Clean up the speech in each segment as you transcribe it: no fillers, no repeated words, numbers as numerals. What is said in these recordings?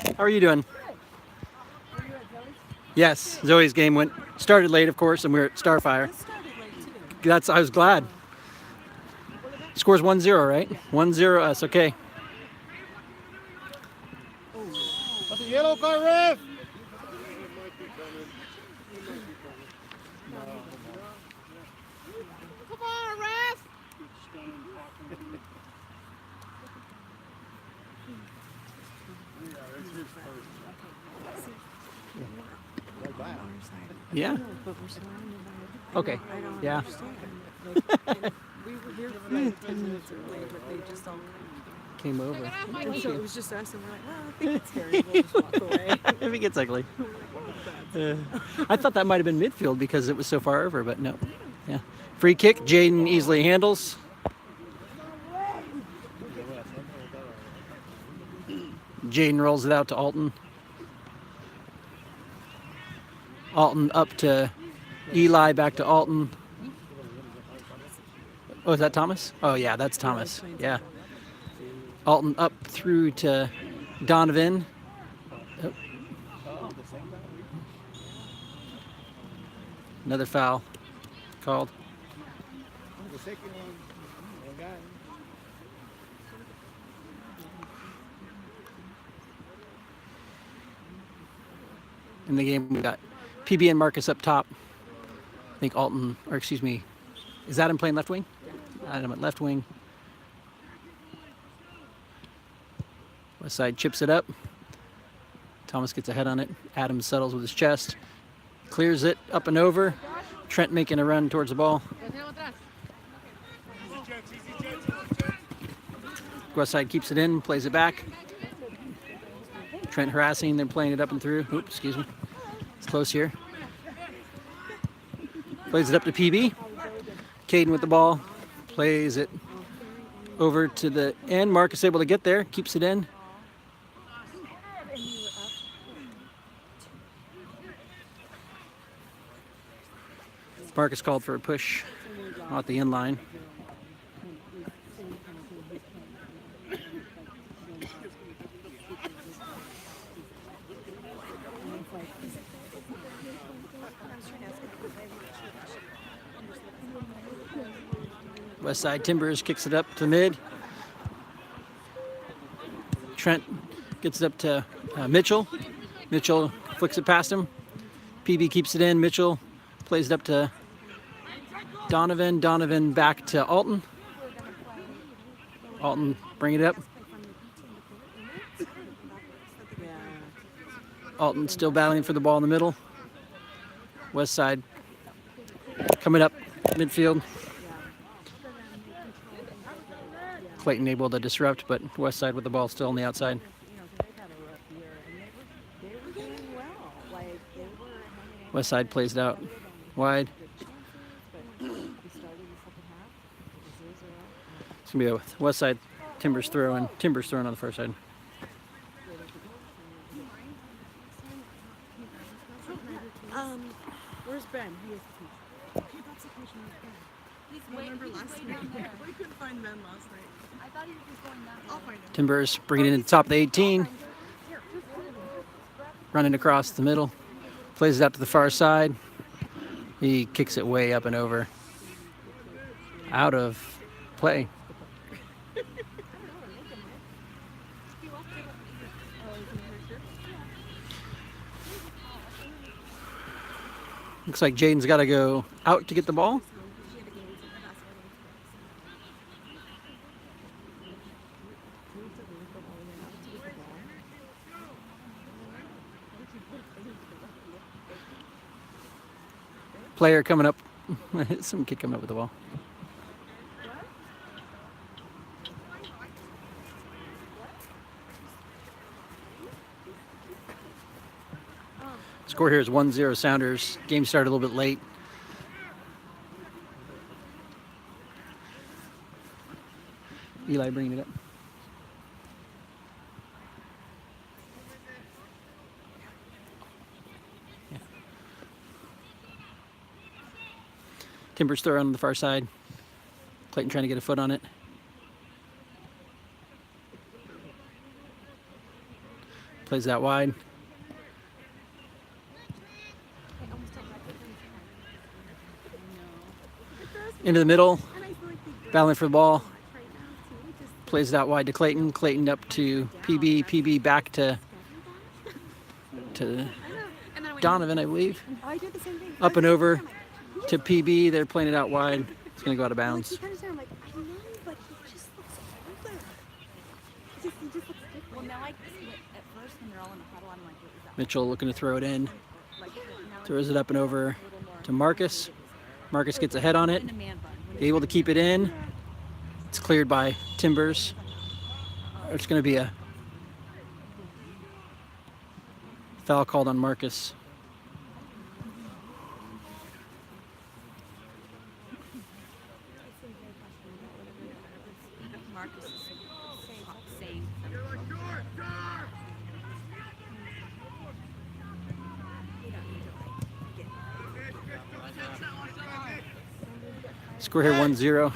How are you doing? Yes, Zoe's game started late, of course, and we're at Starfire. I was glad. Score's 1-0, right? 1-0 us. Okay. That's a yellow card, ref. Come on, ref. Yeah. Okay. Yeah. We were here for like 10 minutes early, but they just all Came over. and so it was just us, and we're like, well, I think it's scary. We'll just walk away. If it gets ugly. I thought that might have been midfield because it was so far over, but no. Yeah. Free kick. Jaden easily handles. Jaden rolls it out to Alton. Alton up to Eli, back to Alton. Oh, is that Thomas? Oh, yeah, that's Thomas. Yeah. Alton up through to Donovan. Oh. Another foul called. The second one got him. In the game, we got PB and Marcus up top. I think Alton, or excuse me, is Adam playing left wing? Adam at left wing. West side chips it up. Thomas gets a head on it. Adam settles with his chest. Clears it up and over. Trent making a run towards the ball. West side keeps it in, plays it back. Trent harassing, they're playing it up and through. Oops, excuse me. It's close here. Plays it up to PB. Caden with the ball. Plays it over to the end. Marcus able to get there. Keeps it in. Marcus called for a push at the end line. West side Timbers kicks it up to mid. Trent gets it up to Mitchell. Mitchell flicks it past him. PB keeps it in. Mitchell plays it up to Donovan. Donovan back to Alton. Alton bring it up. Alton still battling for the ball in the middle. West side coming up midfield. Clayton able to disrupt, but West side with the ball still on the outside. West side plays it out wide. It's gonna be a West side Timbers throw, and Timbers throwing on the first side. Where's Ben? He is the coach. That's the coach. Remember last night? We couldn't find Ben last night. I thought he was just going that way. I'll find him. Timbers bringing it in the top of the 18. Running across the middle. Plays it out to the far side. He kicks it way up and over. Out of play. Looks like Jaden's got to go out to get the ball. Player coming up. Some kid coming up with the ball. Score here is 1-0 Sounders. Game started a little bit late. Eli bringing it up. Yeah. Timbers throw on the far side. Clayton trying to get a foot on it. Plays that wide. Into the middle. Battling for the ball. Plays it out wide to Clayton. Clayton up to PB. PB back to Donovan, I believe. I did the same thing. Up and over to PB. They're playing it out wide. It's going to go out of bounds. I'm like, I know, but he just looks older. He just looks different. Well, now at first when they're all in the huddle, I'm like, what is that? Mitchell looking to throw it in. Like, now Throws it up and over to Marcus. Marcus gets a head on it. in a man bun. Able to keep it in. It's cleared by Timbers. It's going to be a foul called on Marcus. Marcus is saying. Score here 1-0.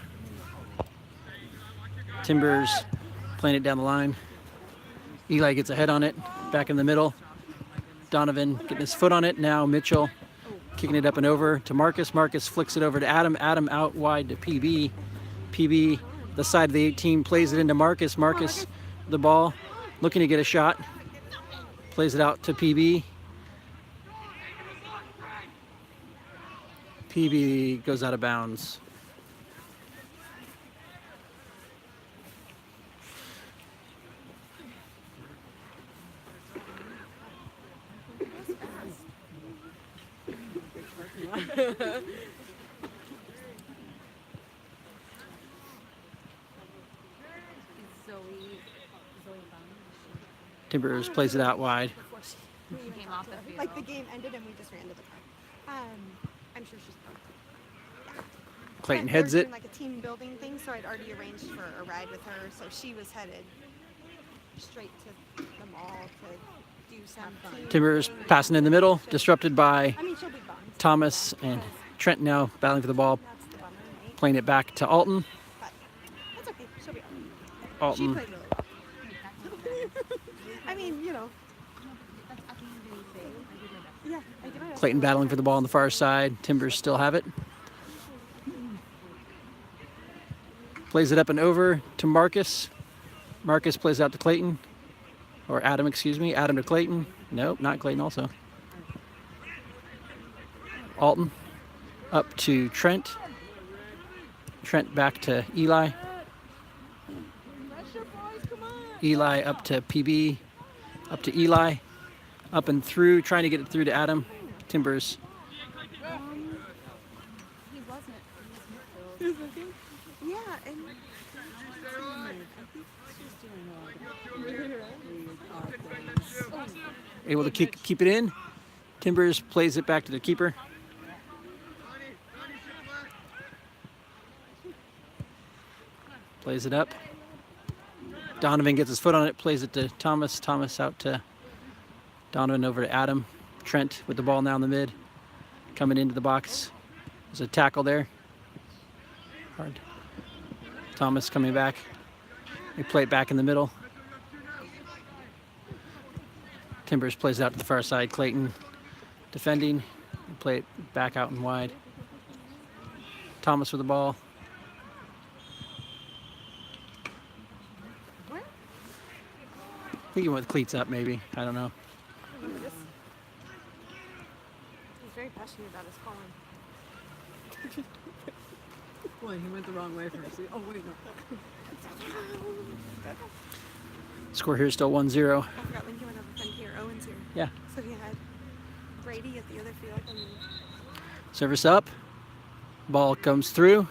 Timbers playing it down the line. Eli gets a head on it. Back in the middle. Donovan getting his foot on it. Now Mitchell kicking it up and over to Marcus. Marcus flicks it over to Adam. Adam out wide to PB. PB, the side of the 18, plays it into Marcus. Marcus, the ball, looking to get a shot. Plays it out to PB. PB goes out of bounds. Zoe Timbers plays it out wide. She came off the field. Like the game ended and we just ran to the car. I'm sure she's probably. Yeah. Clayton They heads were it. doing like a team building thing, so I'd already arranged for a ride with her, so she was headed straight to the mall to do some team Timbers thing. passing in the middle, disrupted by I mean, she'll be bummed. Thomas and Trent now battling for the ball, That's the bummer, right? playing it back to Alton. But that's okay. She'll be all right. She Alton played really well. I mean, you know. Yeah, I did my best. Clayton battling for the ball on the far side. Timbers still have it. Plays it up and over to Marcus. Marcus plays out to Clayton. Or Adam, excuse me. Adam to Clayton. Nope, not Clayton also. Alton up to Trent. Trent back to Eli. Eli up to PB. Up to Eli. Up and through, trying to get it through to Adam. Timbers. He wasn't. He was midfield. Yeah, and Able to keep it in. Timbers plays it back to the keeper. Plays it up. Donovan gets his foot on it, plays it to Thomas. Thomas out to Donovan, over to Adam. Trent with the ball now in the mid. Coming into the box. There's a tackle there. Hard. Thomas coming back. They play it back in the middle. Timbers plays it out to the far side. Clayton defending. They play it back out and wide. Thomas with the ball. I think he went with cleats up, maybe. I don't know. he's very passionate about his calling. Boy, he went the wrong way first. Oh, wait, no. Score here is still 1-0. I forgot when he went over friend here. Owen's here. Yeah. So he had Brady at the other field and Service up. Ball comes through.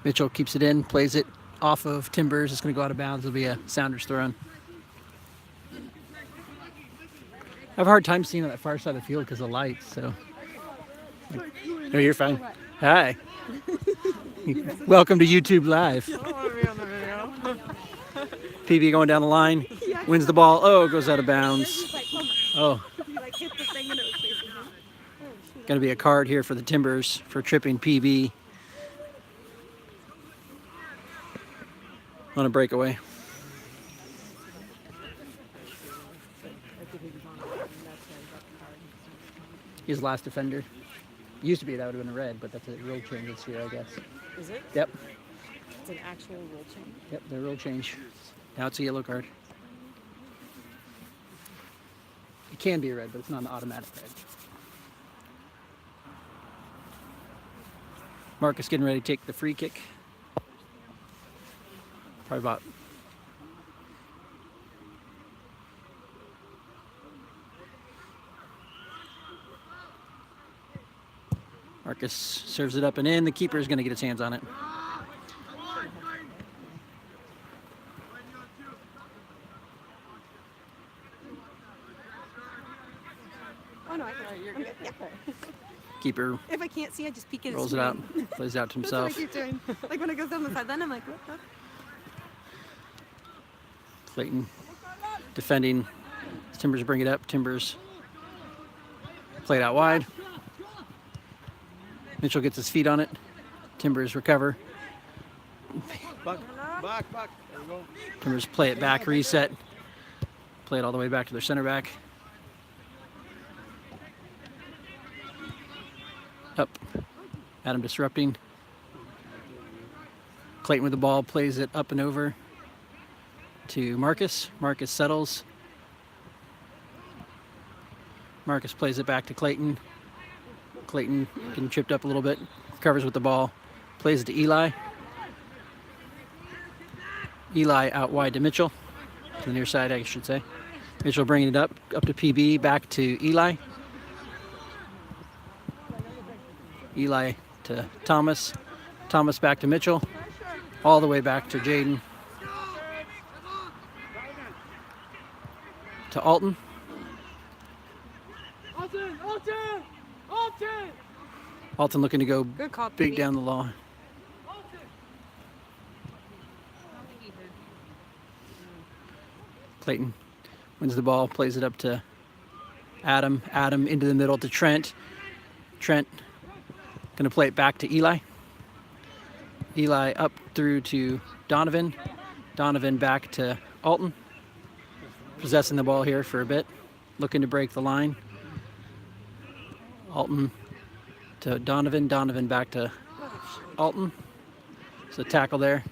Mitchell keeps it in, plays it off of Timbers. It's going to go out of bounds. It'll be a Sounders throw in. I have a hard time seeing on that far side of the field because of lights, so. No, you're fine. Hi. Welcome to YouTube Live. I want to be on the video. PB going down the line, wins the ball. Oh, goes out of bounds. Like, oh my, Oh, he like hit the thing and it was facing him. going to be a card here for the Timbers for tripping PB on a breakaway. he was on it, and that's why he got the card. He's the last defender. Used to be that would have been a red, but that's a rule change this year, I guess. Is it? Yep. It's an actual rule change. Yep, the rule change. Now it's a yellow card. It can be a red, but it's not an automatic red. Marcus getting ready to take the free kick. Probably about Marcus serves it up and in. The keeper is going to get his hands on it. Oh no, I can. You're good. Yeah. Keeper If I can't see, I just peek at his rolls it out, screen. plays it out to That's what I himself. keep doing. Like when it goes down the side, then I'm like, what the? Clayton defending. Timbers bring it up. Timbers play it out wide. Mitchell gets his feet on it. Timbers recover. Back. There we go. Timbers play it back, reset. Play it all the way back to their center back. Up. Adam disrupting. Clayton with the ball, plays it up and over to Marcus. Marcus settles. Marcus plays it back to Clayton. Clayton getting tripped up a little bit. Covers with the ball. Plays it to Eli. Eli out wide to Mitchell. To the near side, I should say. Mitchell bringing it up to PB, back to Eli. Eli to Thomas. Thomas back to Mitchell. All the way back to Jaden. To Alton. Alton looking to go Good call. big down the law. Clayton wins the ball, plays it up to Adam. Adam into the middle to Trent. Trent going to play it back to Eli. Eli up through to Donovan. Donovan back to Alton. Possessing the ball here for a bit. Looking to break the line. Alton to Donovan. Donovan back to Alton. So tackle there.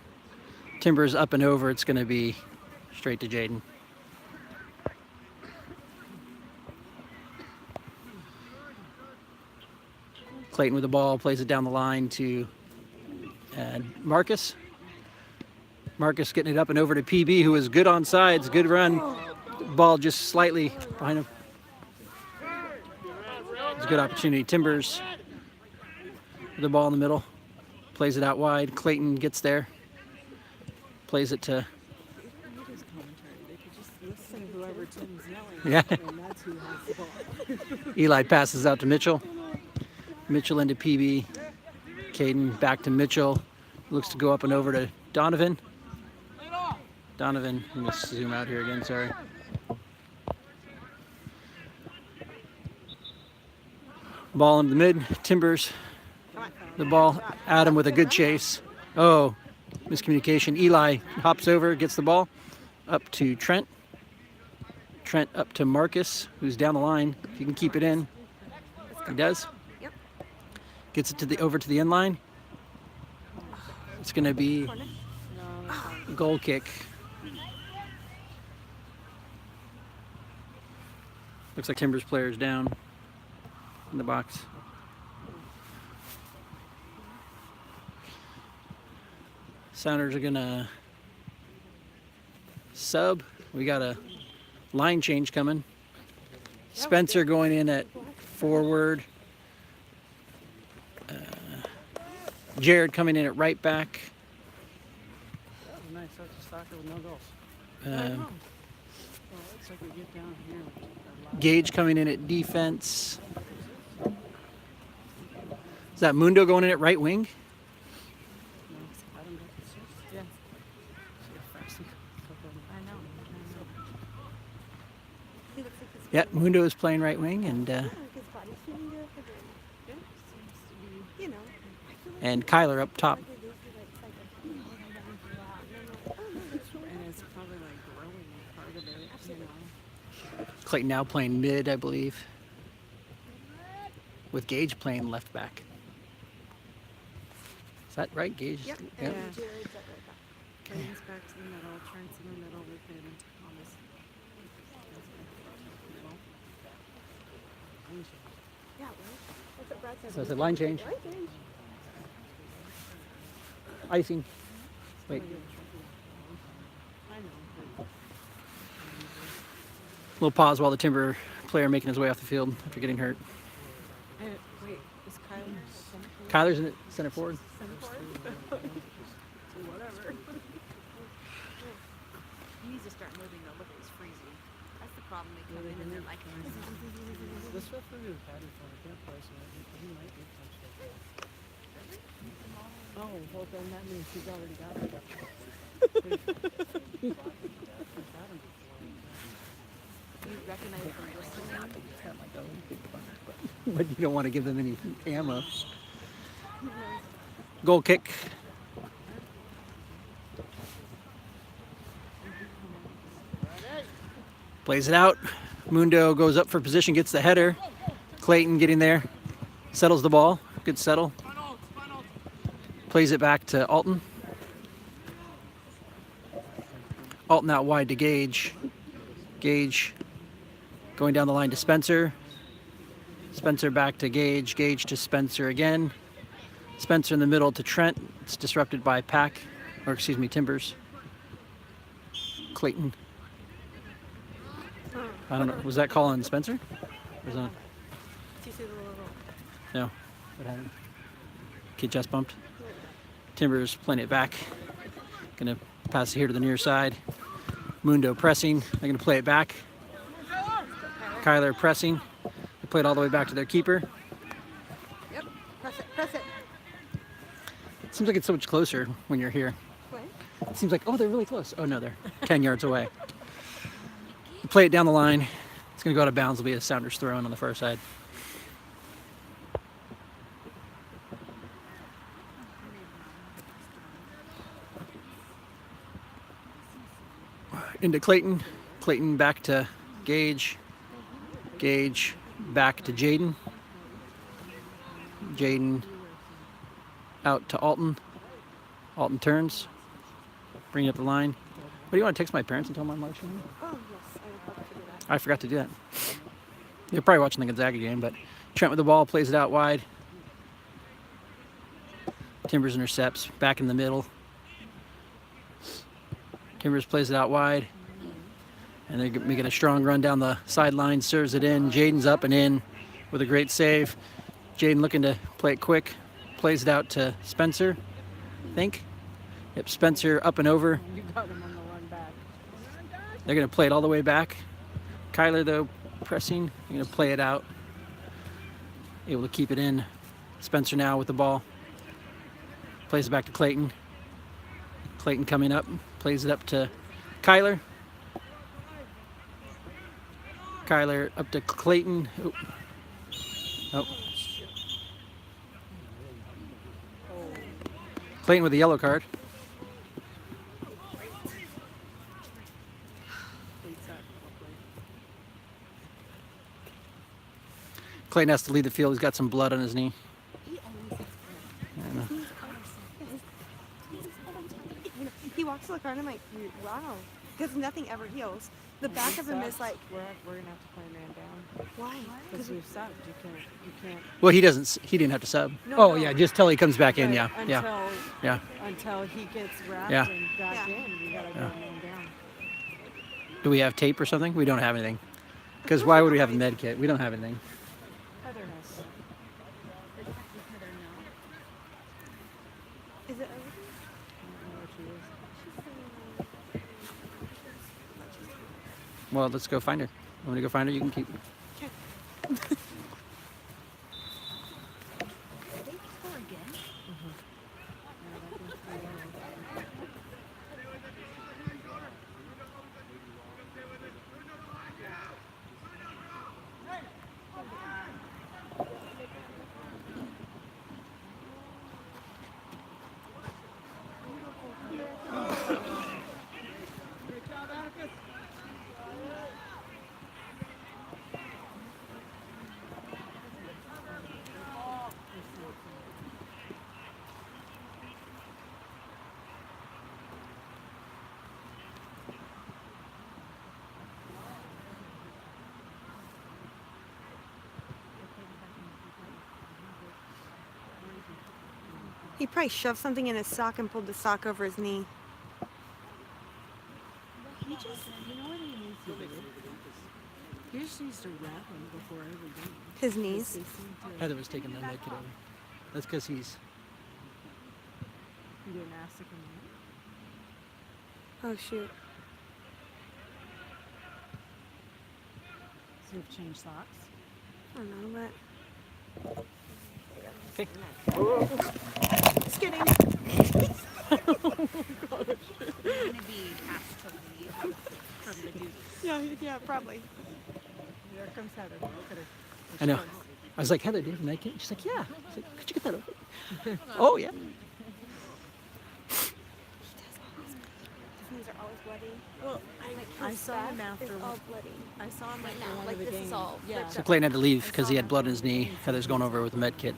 Timbers up and over. It's going to be straight to Jaden. Clayton with the ball, plays it down the line to Marcus. Marcus getting it up and over to PB, who is good on sides, good run. Ball just slightly behind him. It's a good opportunity. Timbers with the ball in the middle, plays it out wide. Clayton gets there, plays it to His commentary, they could just listen to whoever Tim's yelling. Yeah. And that's who has the ball. Eli passes out to Mitchell. Mitchell into PB. Caden back to Mitchell. Looks to go up and over to Donovan. Donovan, I'm going to zoom out here again, sorry. Ball in the mid. Timbers. The ball. Adam with a good chase. Oh, miscommunication. Eli hops over, gets the ball. Up to Trent. Trent up to Marcus, who's down the line. If he can keep it in. He does. Yep. Gets it to the over to the end line. It's going to be a goal kick. Looks like Timbers player's down in the box. Sounders are going to sub. We got a line change coming. Spencer going in at forward. Jared coming in at right back. That was nice. Such a soccer with no goals. Um, Well, it looks like we get down here. Gage coming in at defense. Is that Mundo going in at right wing? Yeah. I know. He looks like his, Yeah, Mundo is playing right wing, and his body's feeling good. You know. and Kyler up top. And it's probably like growing part of it, you know. Clayton now playing mid, I believe, with Gage playing left back. Is that right, Gage? Yep. Yeah. And Jared's at right back. Clayton's back to the middle. Trent's in the middle. We put him into Thomas. Yeah, right? That's what Brad said. So it's a line change. Line change. Icing. Wait, I know. little pause while the Timber player making his way off the field after getting hurt. Wait, is Kyler center forward? Kyler's in it, center forward. Whatever. He needs to start moving though. Look, it's freezing. That's the problem. They come in and they're like, This referee was Patty for I can't play, so he might get touched. Oh, well then that means he's already got it. you recognize from listening. But you don't want to give them any ammo. Goal kick. Plays it out. Mundo goes up for position, gets the header. Clayton getting there. Settles the ball. Good settle. Plays it back to Alton. Alton out wide to Gage. Gage going down the line to Spencer. Spencer back to Gage. Gage to Spencer again. Spencer in the middle to Trent. It's disrupted by Timbers. Clayton. I don't know. Was that call on Spencer? Or was that... Do you see the little? No. What happened? Kid just bumped. Timbers playing it back. Gonna pass it here to the near side. Mundo pressing. They're gonna play it back. Kyler pressing. They play it all the way back to their keeper. Yep. Press it. Press it. It seems like it's so much closer when you're here. What? It seems like, oh, they're really close. Oh no, they're 10 yards away. You play it down the line. It's gonna go out of bounds. It'll be a Sounders throw in on the far side. Into Clayton. Clayton back to Gage. Gage back to Jaden. Jaden out to Alton. Alton turns. Bring it up the line. What do you want to text my parents and tell them I'm watching? Oh yes, I would love to do that. I forgot to do that. You're probably watching the Gonzaga game, but Trent with the ball plays it out wide. Timbers intercepts back in the middle. Timbers plays it out wide. And they're making a strong run down the sideline, serves it in. Jaden's up and in with a great save. Jaden looking to play it quick. Plays it out to Spencer, I think. Yep, Spencer up and over. You got him on the run back. They're going to play it all the way back. Kyler, though, pressing. They're going to play it out. Able to keep it in. Spencer now with the ball. Plays it back to Clayton. Clayton coming up. Plays it up to Kyler. Kyler up to Clayton. Oh. Oh. Clayton with a yellow card. Clayton has to lead the field. He's got some blood on his knee. I know. He walks to the car and I'm like, wow, because nothing ever heals. The back of him is like, We're gonna have to play man down why? because we've subbed. You can't. Well, he doesn't. He didn't have to sub. No, Oh no. yeah, just till he comes back in. But Yeah, until, yeah, yeah. Until he gets wrapped Yeah. and back Yeah. in, we gotta go man down. Do we have tape or something? We don't have anything. Because why would we have a med kit? We don't have anything. Heather has. Is it? I don't know what she is. Well, let's go find her. Want me to go find her? You can keep. He probably shoved something in his sock and pulled the sock over his knee. He just, you know what he needs to do? He just needs to wrap him before every game. His knees. They seem to, Heather was taking that med kit over. That's because he's. you didn't ask to come in. Oh shoot. So you've changed socks? I don't know, but. Okay. Just kidding. It's gonna be past to leave from the dude. Yeah, probably. Here comes Heather. Look at her. I know. I was like, Heather, do you have a med kit? She's like, yeah. I was like, could you get that over? Oh, yeah. His knees are always bloody. Well, I saw him after. It's all bloody. I saw him Right after now, one like of the this games. is all Yeah. So Clayton had to leave because he had blood in his knee. Heather's going over with a med kit.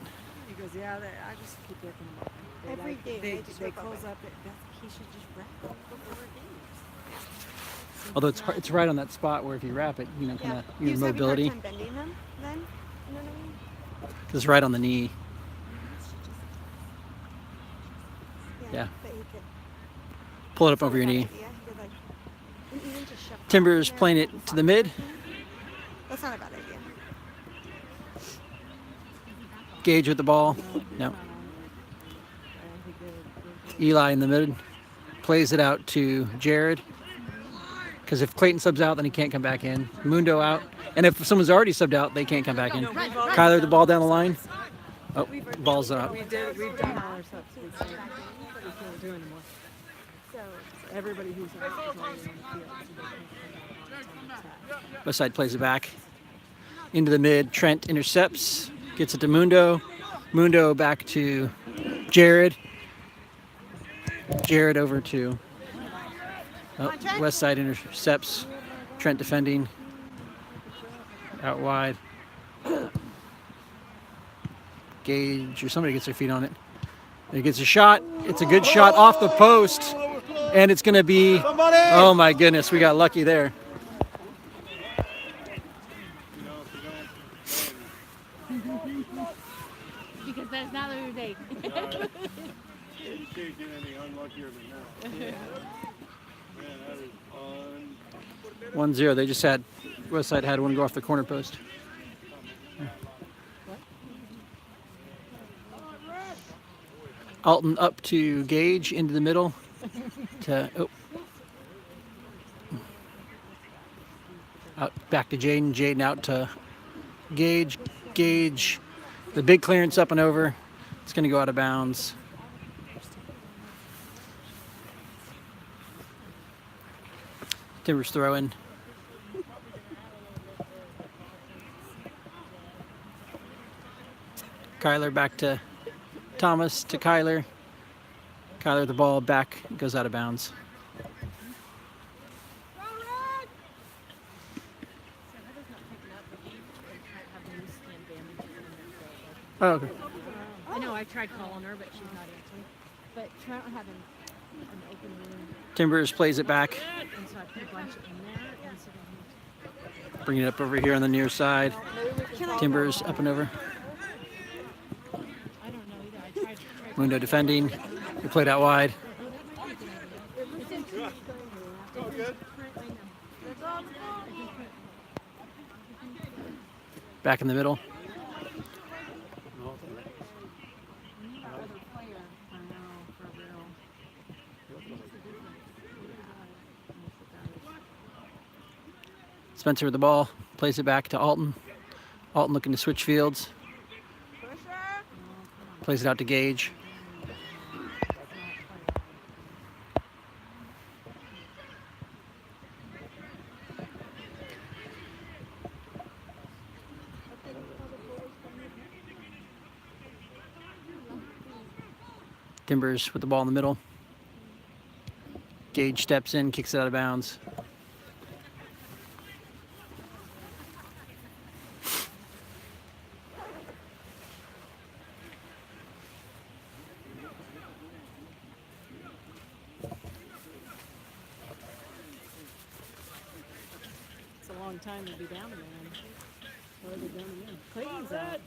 He goes, yeah, I just keep ripping them up. Every day They, they just they rip up close it. up. He should just wrap them before games. Although it's right on that spot where if you wrap it, you know, kind Yeah. of He your was having a mobility. hard time bending them then. You know what I mean? Because it's right on the knee. Yeah. But he could. Pull it up over your knee. Yeah, he could like. And even just shove Timbers it in there playing and it to the mid. That's not a bad idea. Gage with the ball. No. Eli in the mid. Plays it out to Jared. Because if Clayton subs out, then he can't come back in. Mundo out. And if someone's already subbed out, they can't come back in. Kyler, the ball down the line. Oh, ball's up. We've done all our subs. We can't do anymore. So Everybody who's out is already on the field, so they can't come out on attack. West side plays it back. Into the mid. Trent intercepts. Gets it to Mundo. Mundo back to Jared. Jared over to West side intercepts. Trent defending. Out wide. Gage or somebody gets their feet on it. It gets a shot. It's a good shot off the post. And it's going to be, oh my goodness, we got lucky there. Because that's not the mistake. You can't get any unluckier than that. Man, that is fun. 1-0. They just had, West side had one go off the corner post. Alton up to Gage into the middle. Out back to Jaden. Jaden out to Gage. Gage, the big clearance up and over. It's going to go out of bounds. Timbers throw in. Kyler back to Thomas to Kyler. Kyler the ball back, goes out of bounds. Oh, okay. I know, I tried calling her, but she's not answering. But Trent having an open room, Timbers plays it back. and so I put a bunch in there, and so then Bring it up over here on the near side. Timbers up and over. I don't know either. I tried. Mundo defending. He played out wide. Back in the middle. Spencer with the ball. Plays it back to Alton. Alton looking to switch fields. Plays it out to Gage. Timbers with the ball in the middle. Gage steps in, kicks it out of bounds. It's a long time to be down there. Where are they down again? Clayton's out.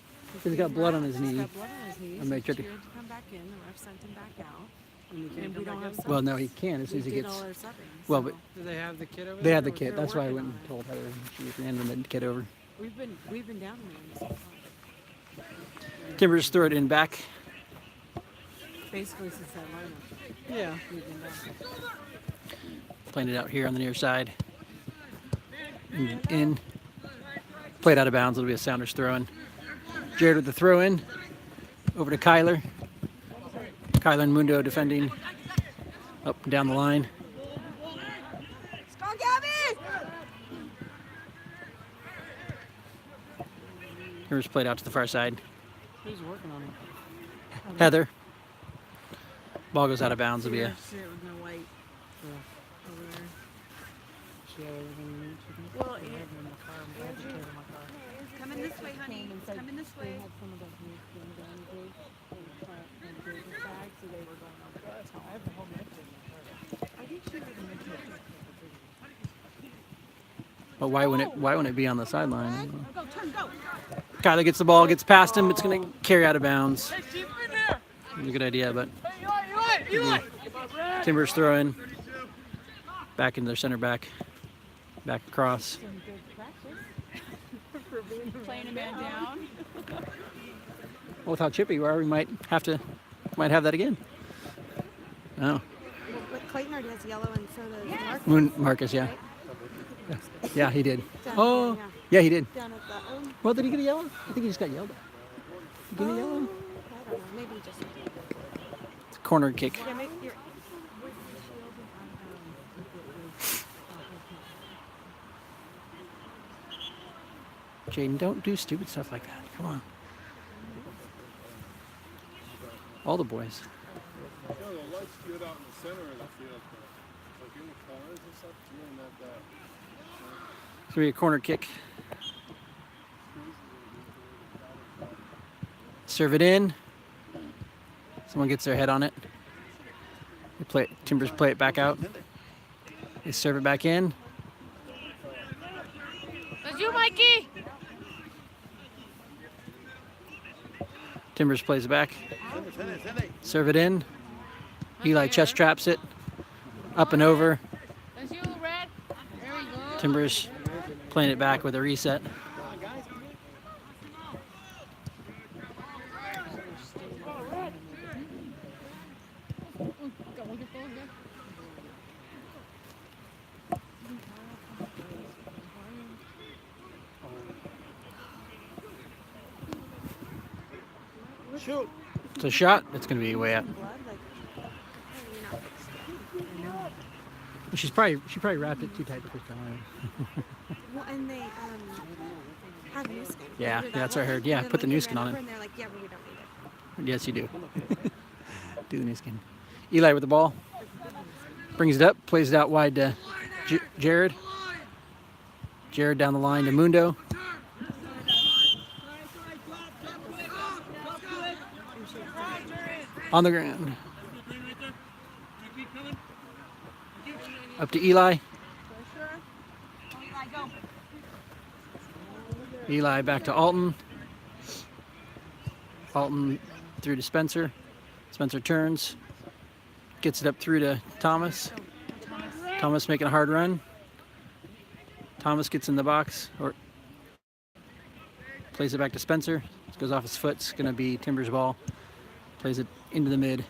He's got blood on his He's knee. got blood on his knees. I may He try to- cheered to come back in. The ref sent him back out. And you can't And come we don't back have in? subs. Well, no, he can as soon We as he did gets. all our subbing. Well, so but Do they have the kid over they there? had the or- kid. they're That's why I working went on and it. told Heather she was handing the kid over. we've been down there this whole time. Timbers throw it in back. Basically since that lineup. Yeah. We've been down there. Playing it out here on the near side. In. Played out of bounds. It'll be a Sounders throw in. Jared with the throw in. Over to Kyler. Kyler and Mundo defending. Up and down the line. Go, Gabby! Here's played out to the far side. Who's working on it? Heather. Ball goes out of bounds. It'll be See a it with no white Yeah. over there. She had everything you need. She can Well, I have them in the car. I'm glad to carry my car. Come in this way, honey. Come in this way. They had some of those new skin down group and group bags, so they were going over there. I have the whole mix in my car. I think she was a midget. But why wouldn't it be on the sideline? Go, turn, go. Kyler gets the ball, gets past him. It's going to carry out of bounds. It's a good idea, but Timbers throw in. Back into their center back. Back across. Some good practice for being Playing a man down. Well, with how chippy we are, we might have that again. Oh, Well, but Clayton already has yellow and so does Mark. Marcus, yeah. Yeah, he did. Down Oh, there, yeah, he did. Down at the, Well, did he get a yellow? I think he just got yelled at. Did he get a yellow? I don't know, maybe just. It's a corner kick. Yeah, maybe you're. Jaden, don't do stupid stuff like that. Come on. All the boys. Yeah, the lights good out in the center of the field, but like in the corners and stuff, it's really not that. It's going to be a corner kick. Serve it in. Someone gets their head on it. Timbers play it back out. They serve it back in. That's you, Mikey! Timbers plays it back. Serve it in. Eli chest traps it. Up and over. That's you, Red. There we go. Timbers playing it back with a reset. Shoot! It's a shot. It's going to be way out. Blood, like, She probably wrapped it too tight the first time. well, and they have new skin. Yeah, They do that that's what I whole heard. thing, Yeah, and then, put the like, new they skin ran on over it. And they're like, yeah, but we don't need it. Yes, you do. Do the new skin. Eli with the ball. Brings it up. Plays it out wide to Jared. Jared down the line to Mundo. On the ground. Up to Eli. Eli back to Alton. Alton through to Spencer. Spencer turns. Gets it up through to Thomas. Thomas making a hard run. Thomas gets in the box. Or plays it back to Spencer. It goes off his foot. It's going to be Timbers' ball. Plays it into the mid.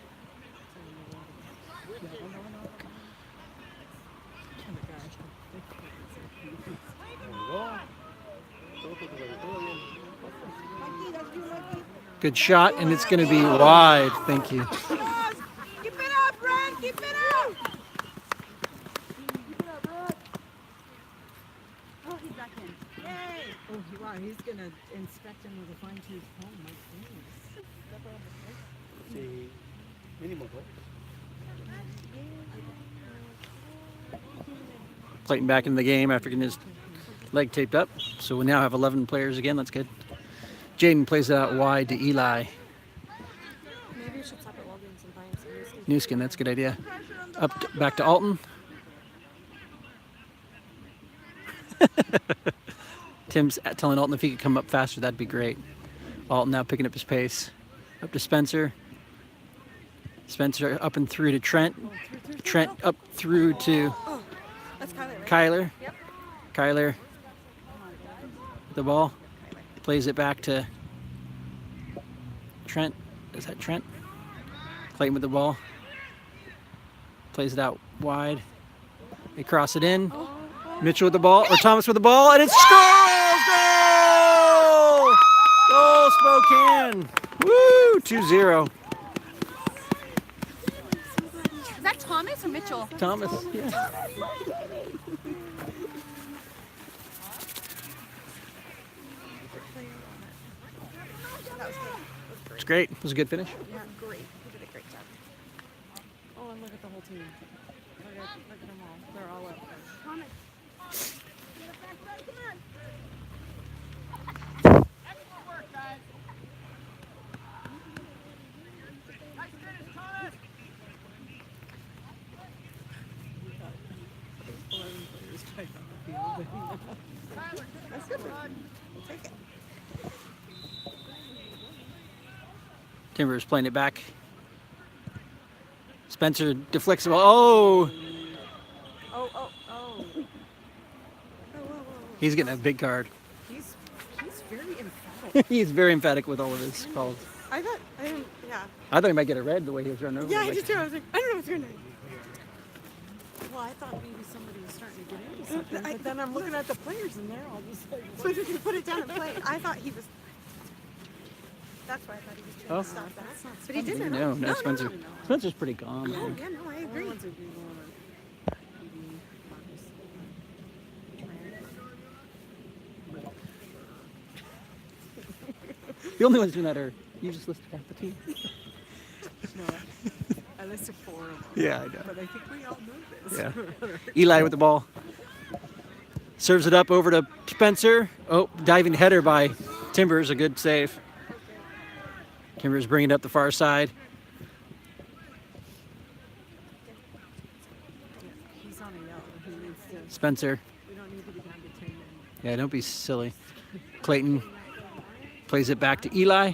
Good shot, and it's going to be wide. Thank you. Keep it up, Ren! Keep it up! Oh, he's back in. Yay! Oh, wow, he's gonna inspect him with a fine-tooth comb. My goodness. Clayton back in the game after getting his leg taped up. So we now have 11 players again. That's good. Jaden plays it out wide to Eli. Maybe you should stop at Walgreens and buy him some new skin. New skin, that's a good idea. Back to Alton. Tim's telling Alton if he could come up faster, that'd be great. Alton now picking up his pace. Up to Spencer. Spencer up and through to Trent. Trent up through to That's Kyler, right? Kyler. Yep. Kyler. The ball. Plays it back to Trent. Is that Trent? Clayton with the ball. Plays it out wide. They cross it in. Mitchell with the ball, or Thomas with the ball, and it's scores! Goal! Goal, Spokane! Woo! 2-0. Is that Thomas or Mitchell? Thomas, yeah. It's great. It was a good finish. Yeah, great. You did a great job. Oh, and look at the whole team. Look at them all. They're all up. That's good. We'll take it. Timbers playing it back. Spencer deflects the ball. Oh! Oh, oh, oh. Oh, whoa, whoa, whoa. He's getting a big card. He's very emphatic. He's very emphatic with all of his calls. I thought, I didn't, yeah. I thought he might get a red the way he was running over. Yeah, I like- did too. I was like, I don't know what's going on. Well, I thought maybe somebody was starting to get into something, but then I'm looking at the players and they're all just like, So he's going to put it down and play. I thought he was. That's why I thought he was trying Oh. to stop that. that's not But he didn't. No, Spencer. no. Spencer's pretty calm. Oh, yeah, no, I The only agree. ones who do are PD, Marcus. The only ones doing that are you just listed half the team. No, I listed 4 of them. Yeah, I know. But I think we all know this. Yeah. Eli with the ball. Serves it up over to Spencer. Oh, diving header by Timbers. A good save. Timbers bringing it up the far side. He's on a yellow. He needs to. Spencer. We don't need to be down to 10 men. Yeah, don't be silly. Clayton plays it back to Eli.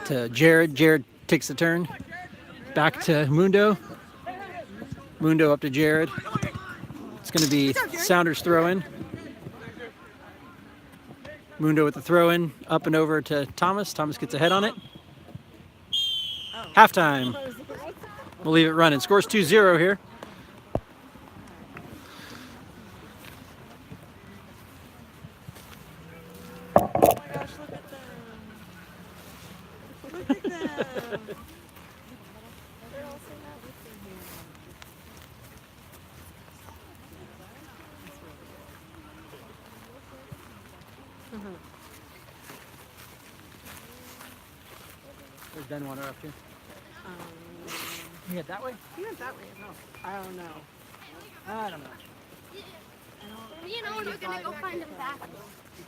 To Jared. Jared takes the turn. Back to Mundo. Mundo up to Jared. It's going to be Sounders throw in. Mundo with the throw in. Up and over to Thomas. Thomas gets a head on it. Halftime. We'll leave it running. Scores 2-0 here. Oh my gosh, look at them. Look at them. They're all so happy. There's Ben Water up here. You head that way? He went that way. No. I don't know. I don't know. You know, we're gonna go find him back.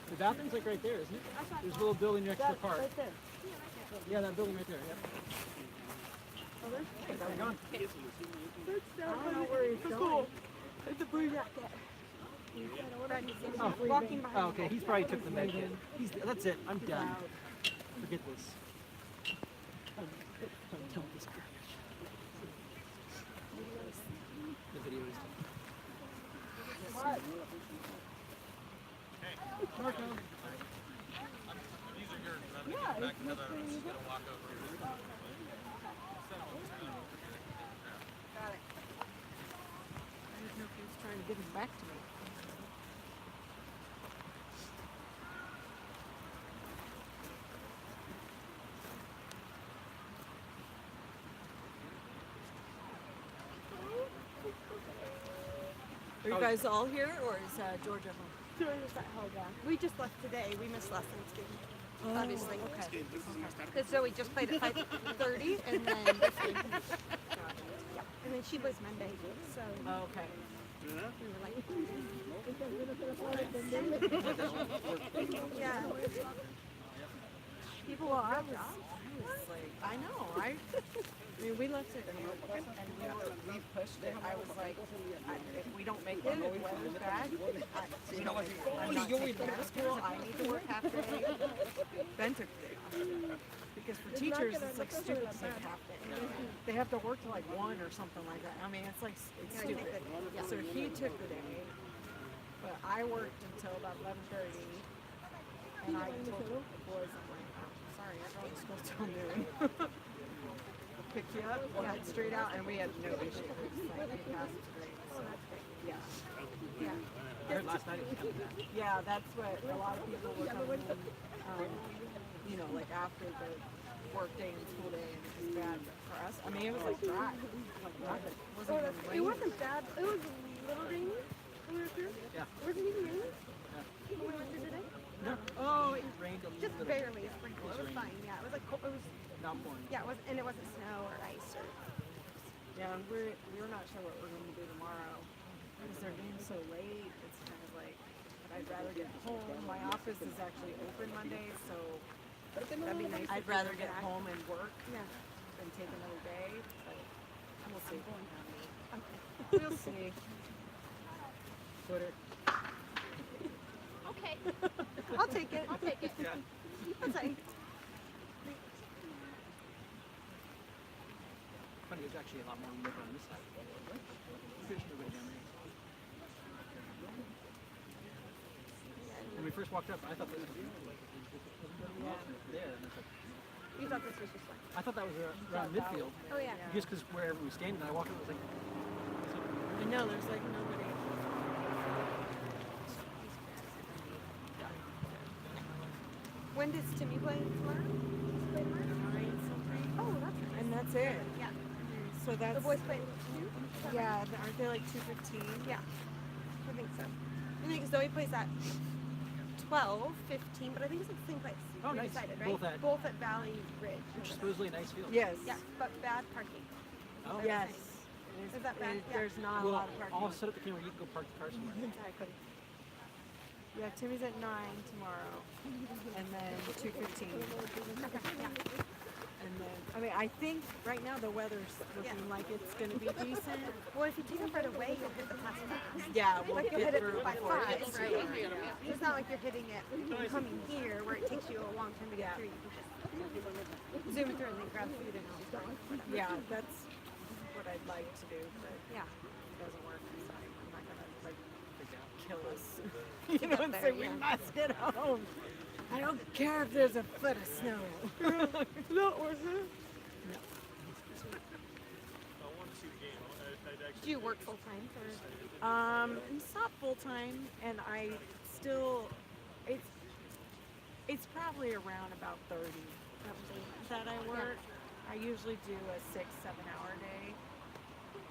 The bathroom's like right there, isn't it? There's a little building next to the park. Right there. Yeah, that building right there. Yep. How's it going? I don't know where he's going. It's the blue jacket. Oh, oh, okay. He's probably took the med kit. That's it. I'm done. Forget this. Don't this garbage. The video is done. Marco. I didn't know if he was trying to get him back to me. Are you guys all here, or is Georgia home? Georgia's at home, yeah. We just left today. We missed last night's game. Obviously. Okay. Because Zoe just played at 5:30, and then this game. Yeah. And then she plays Monday, so Okay. we were like, yeah. People will have jobs. I know. I mean, we left it open and we pushed it. I was like, if we we don't make it when the weather's bad. I'm not taking her to school. I need to work half day. Ben took the day off. Because for teachers, it's like stupid to take half day. They have to work till like 1 or something like that. I mean, it's like, it's stupid. So he took the day, but I worked until about 11:30. And I told the boys, I'm like, oh, sorry, I'm going to school till noon. We'll pick you up, we'll head straight out, and we had no issue. Like, we passed straight. So, yeah. Yeah. I heard last night it was coming back. Yeah, that's what a lot of people were coming in, you know, like after the work day and school day, and it was bad for us. I mean, it was like dry, like nothing. It wasn't even It raining. wasn't bad. It was a little rainy when we were through. Yeah. It wasn't even raining when we went through today. No, Oh, it rained a just little bit. barely a sprinkle. It was fine. Yeah, it was like cold. It was Not pouring. yeah. It was and it wasn't snow or ice or. Yeah, and we're not sure what we're going to do tomorrow because they're being so late. It's kind of like, but I'd rather get home. My office is actually open Monday, so That'd be nice. I'd rather get home and work Yeah. than take another day. But we'll see. Okay. We'll see. Twitter. Okay, I'll take it. I'll take it. That's fine. Funny, there's actually a lot more liquor on this side. Fish the way down there. When we first walked up, I thought that was there. And it's like, You thought this was just fine. I thought that was around midfield. Oh yeah. Just because wherever we stand, and I walked up, it was like, I know there's like nobody. When does Timmy play tomorrow? Does he play tomorrow? Oh, that's nice. And that's it. Yeah. So that's The boys play too? yeah. Aren't they like 2:15? Yeah. I think so. I think Zoe plays at 12:15, but I think it's at the same place. Oh, We nice. decided, right? Both at- Valley Ridge. which is supposedly a nice field. Yes. Yeah, but bad parking. Oh. Yes. Is that bad? Yeah. There's not a Well, lot of parking. I'll set up the camera. You can go park the car somewhere. Exactly. Yeah, Timmy's at 9 tomorrow, and then 2:15. And then, I mean, I think right now the weather's looking like it's going to be decent. Well, if you take it right away, you'll hit the pass fast. Yeah, we'll Like you'll get hit through it by before it 5, gets right? too dark. It's not like you're hitting it coming here where it takes you a long time to get Yeah. through. You can just zoom through and then grab food and all. Yeah, that's what I'd like to do, but Yeah. it doesn't work. So I'm not going to like kill us. To You know, get and there, say we yeah. must get home. I don't care if there's a foot of snow. Not worth it. Do you work full time for? It's not full time, and I still, it's probably around about 30 that I work. I usually do a 6-7 hour day,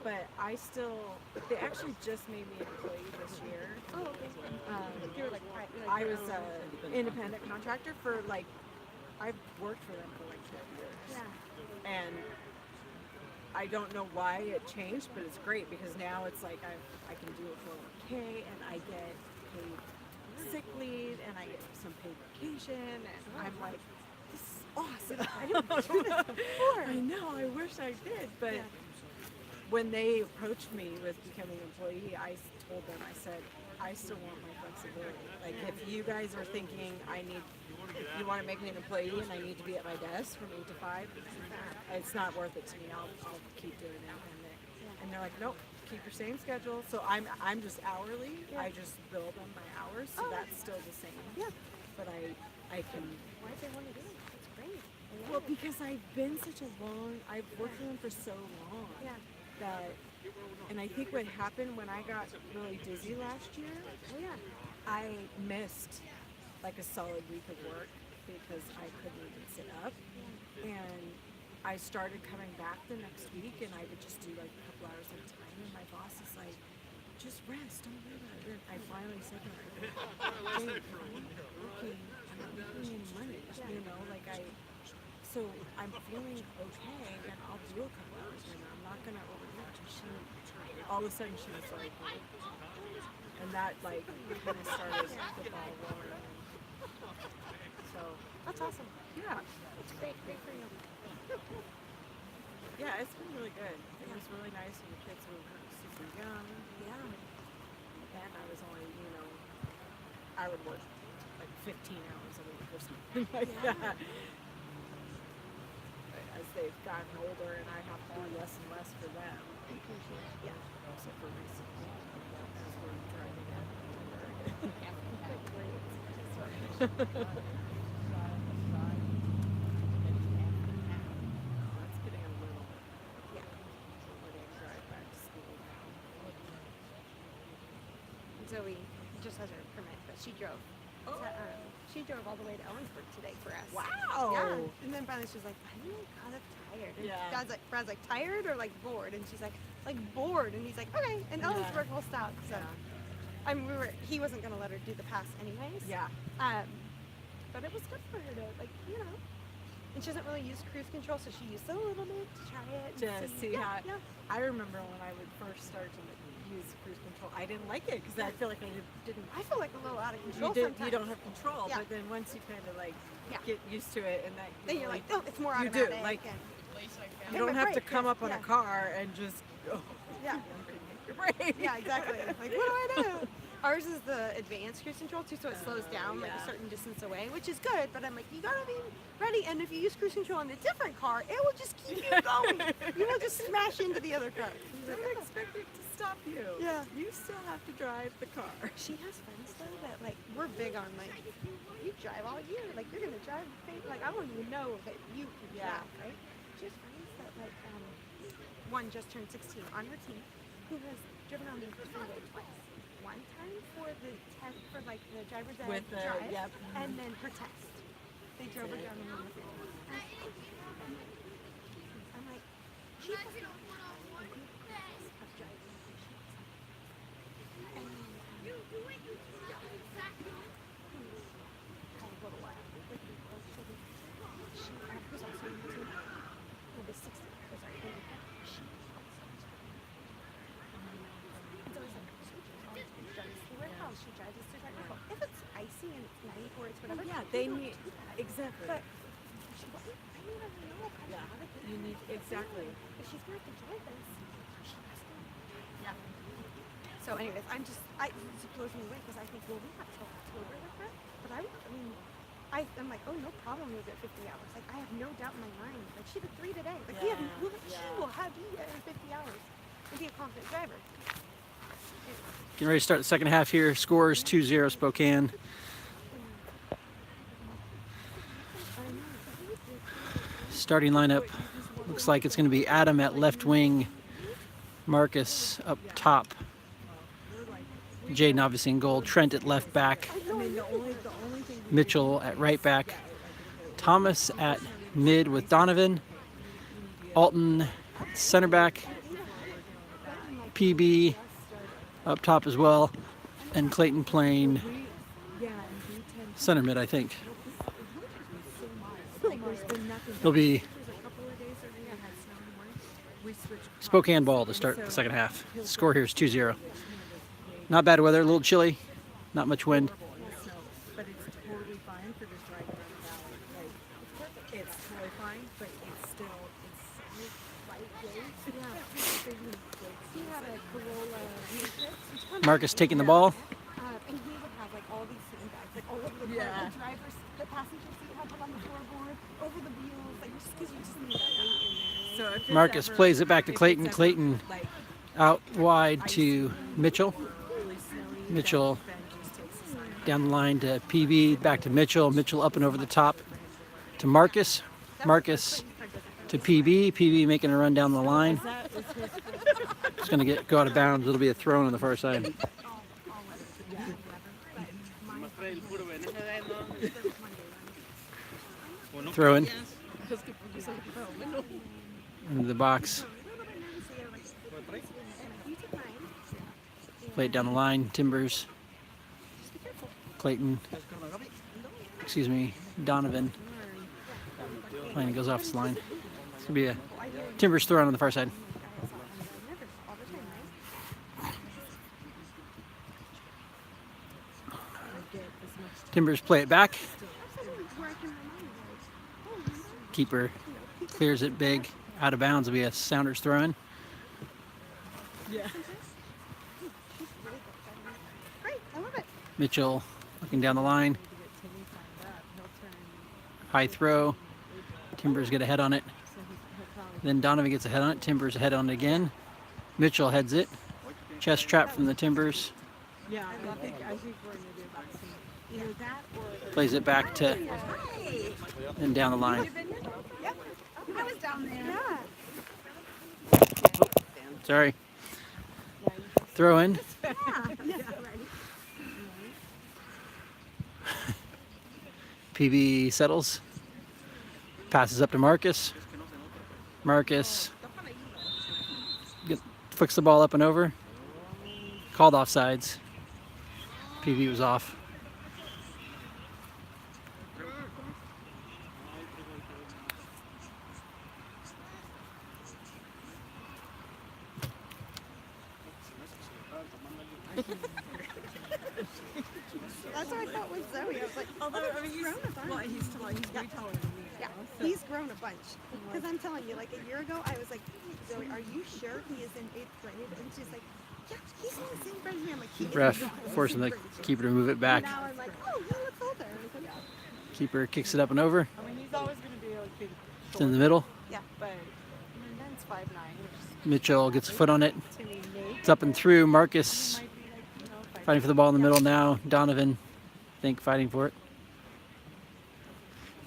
but they actually just made me an employee this year. Oh, okay. You're like, I was an independent contractor for like, I've worked for them for like 12 years. yeah. And I don't know why it changed, but it's great because now it's like I can do a 401k and I get paid sick leave and I get some paid vacation and I'm like, this is awesome. I didn't do this before. I know, I wish I did, but when they approached me with becoming an employee, I told them, I said, I still want my flexibility. Like if you guys are thinking if you want to make me an employee and I need to be at my desk from 8 to 5, it's not worth it to me. I'll keep doing it. And they're like, nope, keep your same schedule. So I'm just hourly. I just bill them by hours, so that's still the same. Yeah. But I can. Why did they want to do it? It's great. Well, because I've worked for them for so long. Yeah. That, and I think what happened when I got really dizzy last year, Oh yeah. I missed like a solid week of work because I couldn't even sit up. And I started coming back the next week and I would just do like a couple hours at a time. And my boss is like, just rest, don't worry about it. I finally said to her, Jane, I'm working, I'm not making any money, you know, like so I'm feeling okay and I'll do a couple hours and I'm not gonna overwork. And all of a sudden she was like, and that like kind of started the ball rolling. So That's awesome. yeah, That's great. Great for you. yeah, it's been really good. It was really nice when the kids were super young. Yeah. was only, I would work like 15 hours a week or something like that. But as they've gotten older and I have to do less and less for them. Yeah, also for recently, as we're driving out it's getting a little bit. Yeah. When they drive back to school now. Zoe just has her permit, but she drove. She drove all the way to Ellensburg today for us. Wow. Yeah. And then finally she was like, I'm kind of tired. And Yeah. Brad's like, tired or like bored? And she's like bored. And he's like, okay. And Ellensburg will stop. So, I mean, he wasn't going to let her do the pass anyways. Yeah. But it was good for her to, like, and she doesn't really use cruise control, so she used it a little bit to try it. To see how. Yeah. I remember when I would first start to use cruise control, I didn't like it because I feel like I didn't. I feel like a little out of control You sometimes. don't have control, Yeah. but then once you kind of like Yeah. get used to it, and that Then you're like, oh, it's more you automatic. do like and, you don't have to come up on yeah. a car and just go. Yeah. Your brain. Yeah, exactly. Like, what do I do? Ours is the advanced cruise control too, so it slows down like a yeah. certain distance away, which is good. But I'm like, you gotta be ready. And if you use cruise control in a different car, it will just keep you going. You will just smash into the other car. You don't expect it to stop you. Yeah. You still have to drive the car. She has friends though that like we're big on like you drive all year, like you're gonna drive. Like I won't even know that you can drive, right? She has friends that like one just turned 16 on her team who has driven on the freeway twice. One time for the test for like the driver's ed With the- drive, yep. and then her test. They drove her down the road. I'm like, she has not of driving. And then a little while. She was also in the team. Will be 60. Oh, sorry, 80. She she drives us to Chicago. If it's icy and it's night or it's whatever, Yeah, we they don't need do that. exactly. But she wasn't. I don't even know if Yeah, how to do you that. need exactly. If she's gonna have to drive us, she has to. Yeah. So, anyways, it blows me away because I think, well, we have till October like that. But I'm like, oh, no problem. You'll get 50 hours. Like, I have no doubt in my mind. Like, she did 3 today. Like, Yeah, she will have you every 50 hours and be a confident driver. Getting ready to start the second half here. Scores 2-0 Spokane. Starting lineup looks like it's going to be Adam at left wing, Marcus up top, Jaden obviously in goal, Trent at left back, I mean, the only thing Mitchell at right back, Thomas at mid with Donovan, Alton at center back, PB up top as well, and Clayton playing center mid, I think. It'll be Spokane ball to start the second half. The score here is 2-0. Not bad weather, a little chilly, not much wind. but it's totally fine for just driving around the valley. Like, it's totally fine, but it's still, it's lightweight. He had a Corolla Matrix. Marcus taking the ball. And he would have like all these sandbags, like all over the Yeah. the driver's, the passenger seat had one on the floorboard, over the wheels, like just because you just need that weight in there. So if it's Marcus ever- plays it back to if it's Clayton. ever, Clayton like, out wide to Mitchell. really snowy, Mitchell Ben just takes the sign. down the line to PB, back to Mitchell. Mitchell up and over the top to Marcus. Marcus to PB. PB making a run down the line. That is his It's going to go out of bounds. It'll be a throw on the far side. Throw in into the box. Play it down the line. Timbers. Clayton. Excuse me. Donovan. Playing it goes off his line. It's going to be a Timbers throw in on the far side. Timbers play it back. Keeper clears it big. Out of bounds will be a Sounders throw in. Yeah. Right, I love it. Mitchell looking down the line. High throw. Timbers get a head on it. Then Donovan gets a head on it. Timbers a head on it again. Mitchell heads it. Chest trap from the Timbers. Yeah, I think we're gonna do about the same. Either that or Plays it back to and down the line. Yep. I was down there. Yeah. Sorry. Throw in. PB settles. Passes up to Marcus. Marcus flicks the ball up and over. Called offsides. PB was off. That's what I thought with Zoe. I was like, although I mean, he's grown a bunch. well, he's way taller than me. Yeah, he's grown a bunch. Because I'm telling you, like a year ago, I was like, Zoe, are you sure he is in 8th grade? And she's like, yeah, he's in the same grade as me. I'm like, he is Ref in the forcing the same grade. keeper to move it back. And now I'm like, oh, he looks older. And I said, yeah. Keeper kicks it up and over. I mean, he's always going to be like big, It's in the middle. Yeah. but I mean, Ben's 5'9", which Mitchell gets a foot on it. is to me Nate It's up and through. Marcus might be like, you know, if I fighting for the ball in the middle now. Donovan, I think, fighting for it.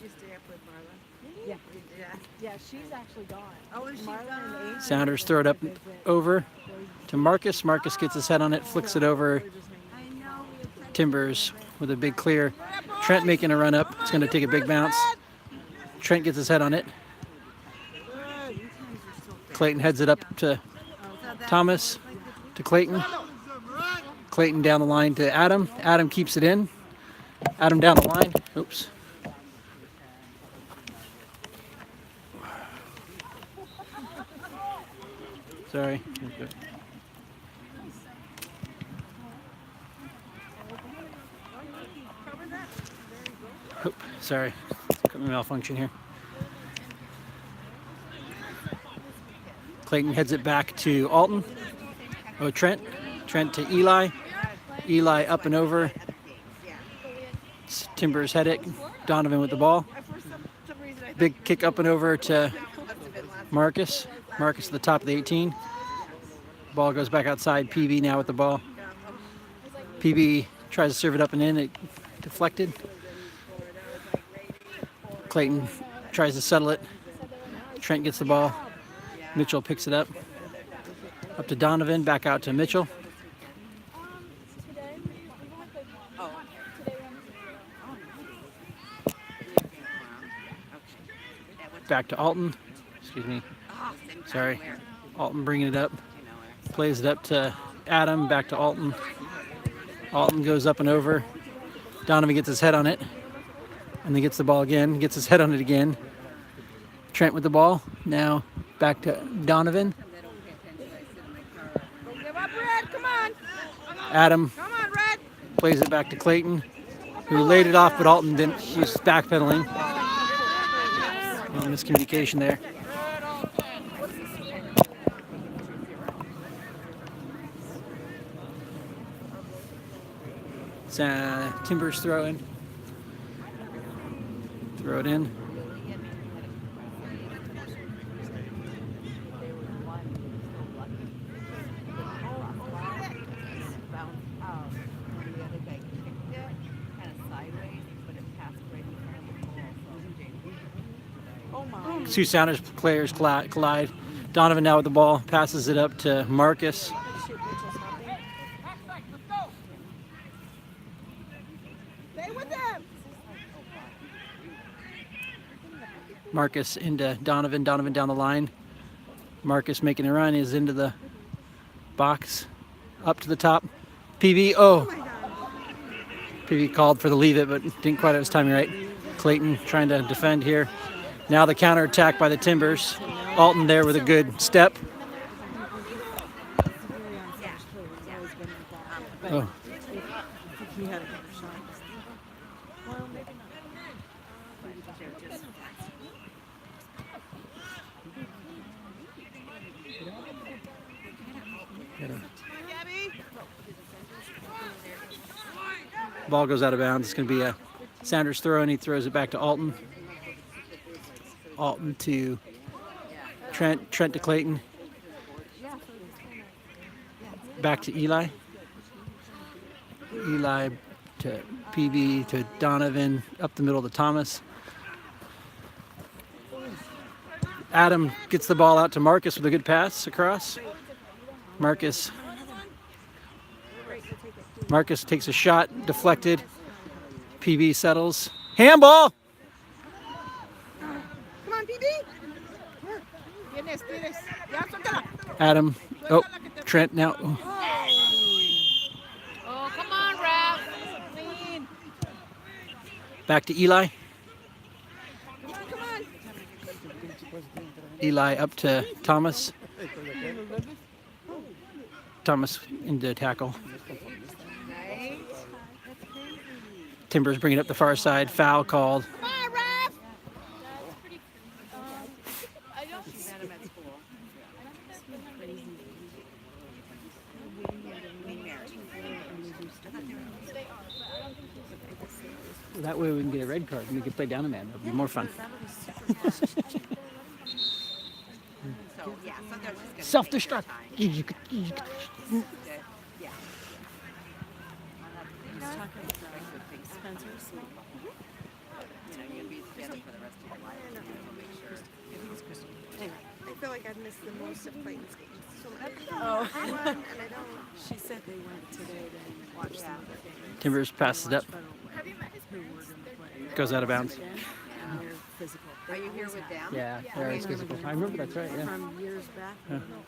used to stay up with Marla. Yeah. Yeah. Yeah, she's actually gone. Oh, is she Marla gone? and Ace Sounders throw it up visit. over to Marcus. Marcus gets his head on it, flicks it over. Timbers with a big clear. Trent making a run up. It's going to take a big bounce. Trent gets his head on it. Clayton heads it up to Thomas, to Clayton. Clayton down the line to Adam. Adam keeps it in. Adam down the line. Oops. Sorry. Oop, sorry. Got my malfunction here. Clayton heads it back to Alton. Oh, Trent. Trent to Eli. Eli up and over. Timbers head it. Donovan with the ball. Big kick up and over to Marcus. Marcus at the top of the 18. Ball goes back outside. PB now with the ball. PB tries to serve it up and in. It deflected. Clayton tries to settle it. Trent gets the ball. Mitchell picks it up. Up to Donovan. Back out to Mitchell. Back to Alton. Excuse me. Sorry. Alton bringing it up. Plays it up to Adam. Back to Alton. Alton goes up and over. Donovan gets his head on it. And then gets the ball again. Gets his head on it again. Trent with the ball. Now back to Donovan. Give up, Red. Come on. Adam Come on, Red. plays it back to Clayton, who laid it off, but Alton didn't. He was backpedaling. Well, miscommunication there. It's Timbers throw in. Throw it in. Two Sounders players collide. Donovan now with the ball, passes it up to Marcus. Stay with them. Marcus into Donovan. Donovan down the line. Marcus making a run is into the box. Up to the top. PB. Oh. PB called for the leave it, but didn't quite have his timing right. Clayton trying to defend here. Now the counter attack by the Timbers. Alton there with a good step. Oh. He had a better shot. Well, maybe not. Ball goes out of bounds. It's going to be a Sounders throw, and he throws it back to Alton. Alton to Trent. Trent to Clayton. Back to Eli. Eli to PB to Donovan. Up the middle to Thomas. Adam gets the ball out to Marcus with a good pass across. Marcus takes a shot, deflected. PB settles. Handball! Come on, PB. Adam. Oh, Trent now. Oh, come on, Raph. Back to Eli. Come on. Eli up to Thomas. Thomas into tackle. Timbers bringing up the far side. Foul called. That way we can get a red card and we can play down a man. It'll be more fun. Self-destruct. I feel like I've missed the most of Clayton's games. So I won, and I don't. She said they went today to watch some of the games. Timbers passes it up. Who we're gonna play. Goes out of bounds. And they're physical. Are you here with them? Yeah, there is physical. I remember that's right, yeah. From years back,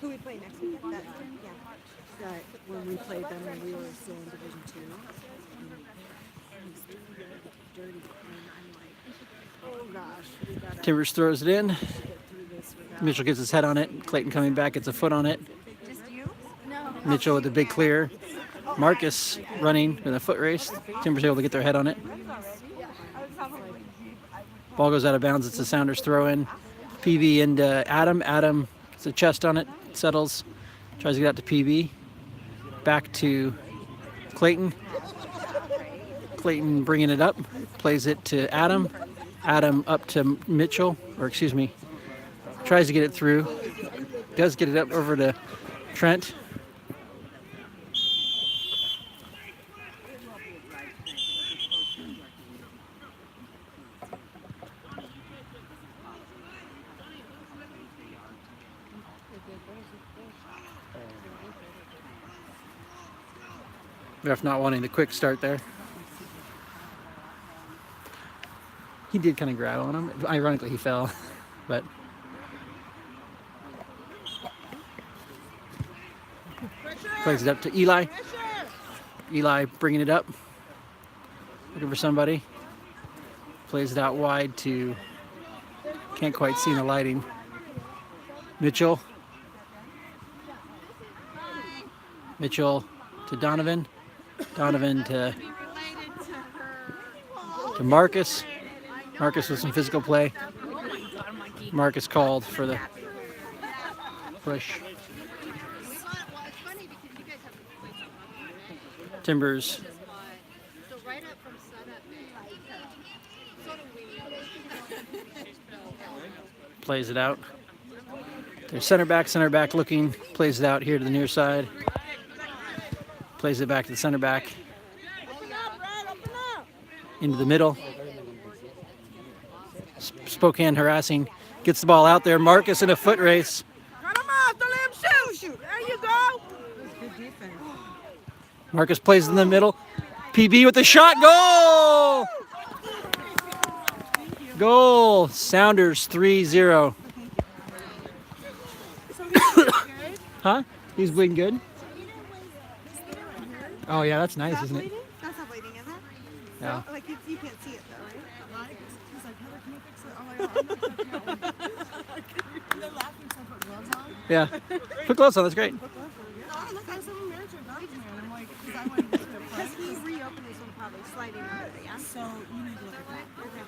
Who we play next week? That, yeah. that when we played them when we were still in Division II. Dirty, and I'm like, oh gosh, we gotta Timbers throws it in. get through this without. Mitchell gets his head on it. Clayton coming back, gets a foot on it. Just you? Mitchell with a big clear. Marcus running in a foot race. Timbers able to get their head on it. Ball goes out of bounds. It's a Sounders throw in. PB into Adam. Adam gets a chest on it. Settles. Tries to get out to PB. Back to Clayton. Clayton bringing it up. Plays it to Adam. Adam up to Mitchell. Or excuse me. Tries to get it through. Does get it up over to Trent. Ref not wanting the quick start there. He did kind of grab on him. Ironically, he fell, but plays it up to Eli. Eli bringing it up, looking for somebody. Plays it out wide to, can't quite see in the lighting, Mitchell. Mitchell to Donovan. Donovan to Marcus. Marcus with some physical play. Marcus called for the push. Timbers plays it out. There's center back looking, plays it out here to the near side. Plays it back to the center back. Into the middle. Spokane harassing. Gets the ball out there. Marcus in a foot race. Cut him off! Don't let him shoot! There you go! Good defense. Marcus plays in the middle. PB with the shot. Goal! Goal. Sounders 3-0. Huh? He's been good? Oh, yeah, that's nice, isn't it? That's not bleeding, is it? Yeah. So, like, you can't see it, though, right? He's like, Heather, can you fix it? Oh my God, I'm not gonna They're laughing, so I put gloves on. Yeah. Put gloves on, that's great. Oh, look, I have some American to a doctor, and I'm like, because I went to the Because front. he reopened this one probably sliding under it, yeah? So you need to look at that. Okay.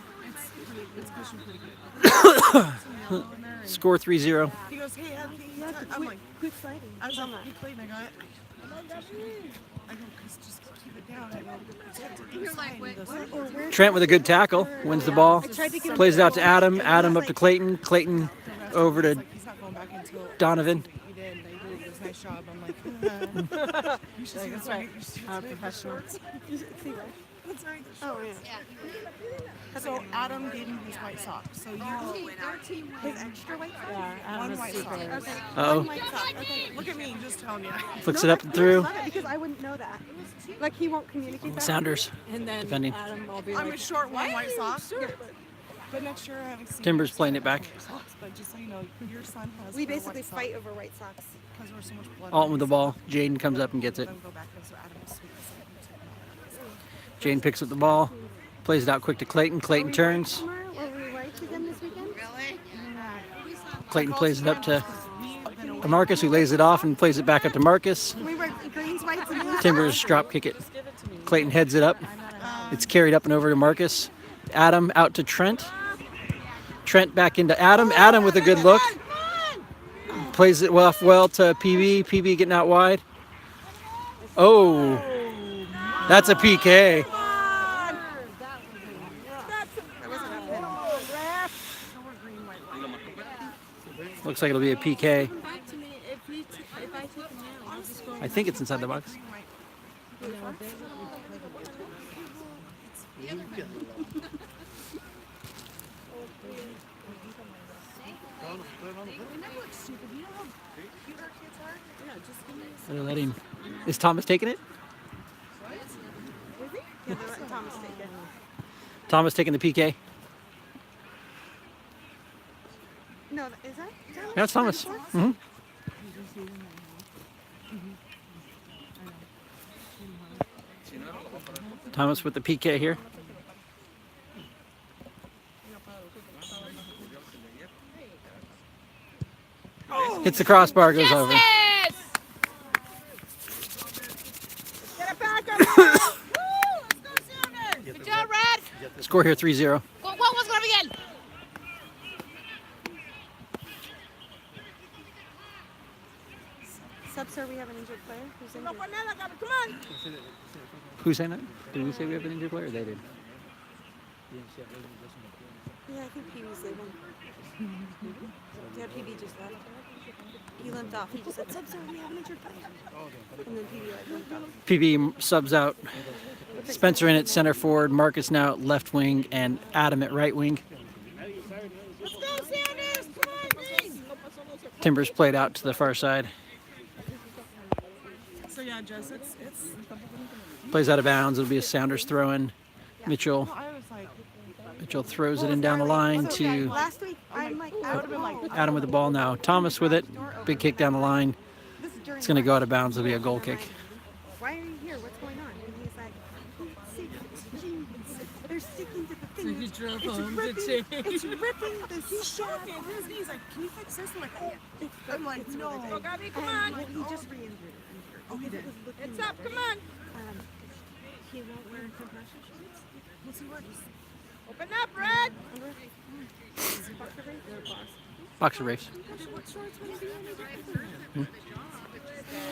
It's pushing pretty good. Some yellow in there, and Score 3-0. he goes, hey, I'm like, Quit sliding. I was like, hey, Clayton, I got it. I go, just keep it down. I go, protect it. You're like, wait, what? Trent with a good tackle, wins the ball, tried to give plays it out to Adam. Adam up to Clayton. Clayton over to He's not going back until Donovan. you did. They did this nice job. I'm like, you should see this right. You should see Professional. That's right. Oh, yeah. So Adam gave me these white socks. So you His extra white socks? Yeah, I one don't white know. sock. Okay. Uh-oh. One white sock. Okay. Look at me, just telling you. Flicks it up and through. I love it because I wouldn't know that. Like, he won't communicate that. Sounders. And then Defending. Adam will be I'm like, a short one white sock. But next year I haven't seen Timbers your playing son it back. with white socks, but just so you know, your son has We her white basically sock fight over white socks. because there's so much blood. Alton on with the his ball. sock. Jaden comes up and gets it. Then go back and so Adam was sweet and said, Jane picks up the ball, plays it out quick to Clayton. Clayton turns. Were we whites again this weekend? Clayton plays it up to Marcus, who lays it off and plays it back up to Marcus. We were greens, whites, and blues. Timbers drop kick it. Clayton heads it up. It's carried up and over to Marcus. Adam out to Trent. Trent back into Adam. Adam with a good look. Plays it well to PB. PB getting out wide. Oh, that's a PK. Looks like it'll be a PK. I think it's inside the box. They're letting. Is Thomas taking it? Yeah, they're letting Thomas take it. Thomas taking the PK. No, is that? Yeah, it's Thomas. Hmm. Thomas with the PK here. Hits the crossbar, goes over. Good job, Red. Score here 3-0. What was going to begin? Sub, sir, we have an injured player who's injured. Who's saying that? Did we say we have an injured player? They did. Yeah, I think Pee Wee's leaving. Yeah, PB just left. He limped off. He just said, Sub, sir, we have an injured player. And then PB like limped off. PB subs out. Spencer in at center forward. Marcus now at left wing and Adam at right wing. Let's go, Sanders. Come on, Green. Timbers played out to the far side. So yeah, Jess, it's Plays out of bounds. It'll be a Sounders throw in. Mitchell I was like, Mitchell throws it in down the line So, yeah, to last week, I'm like, I would have been like, Adam with the ball now. Thomas with it. Big kick down the line. this is during It's going to the go out match. of bounds. It'll be a goal And I'm kick. like, why are you here? What's going on? And he's like, "Jeans. They're sticking to the thing. he drove it's home to ripping, change. It's ripping the he's shot. shocking. He's like, can you fix this? I'm like, oh. I'm like, no. Go, Gabby. Come And on. he just re-injured. Oh, he did. It's up. Come on. He won't wear compression shorts. What's he wearing? Open up, Red. Boxer race.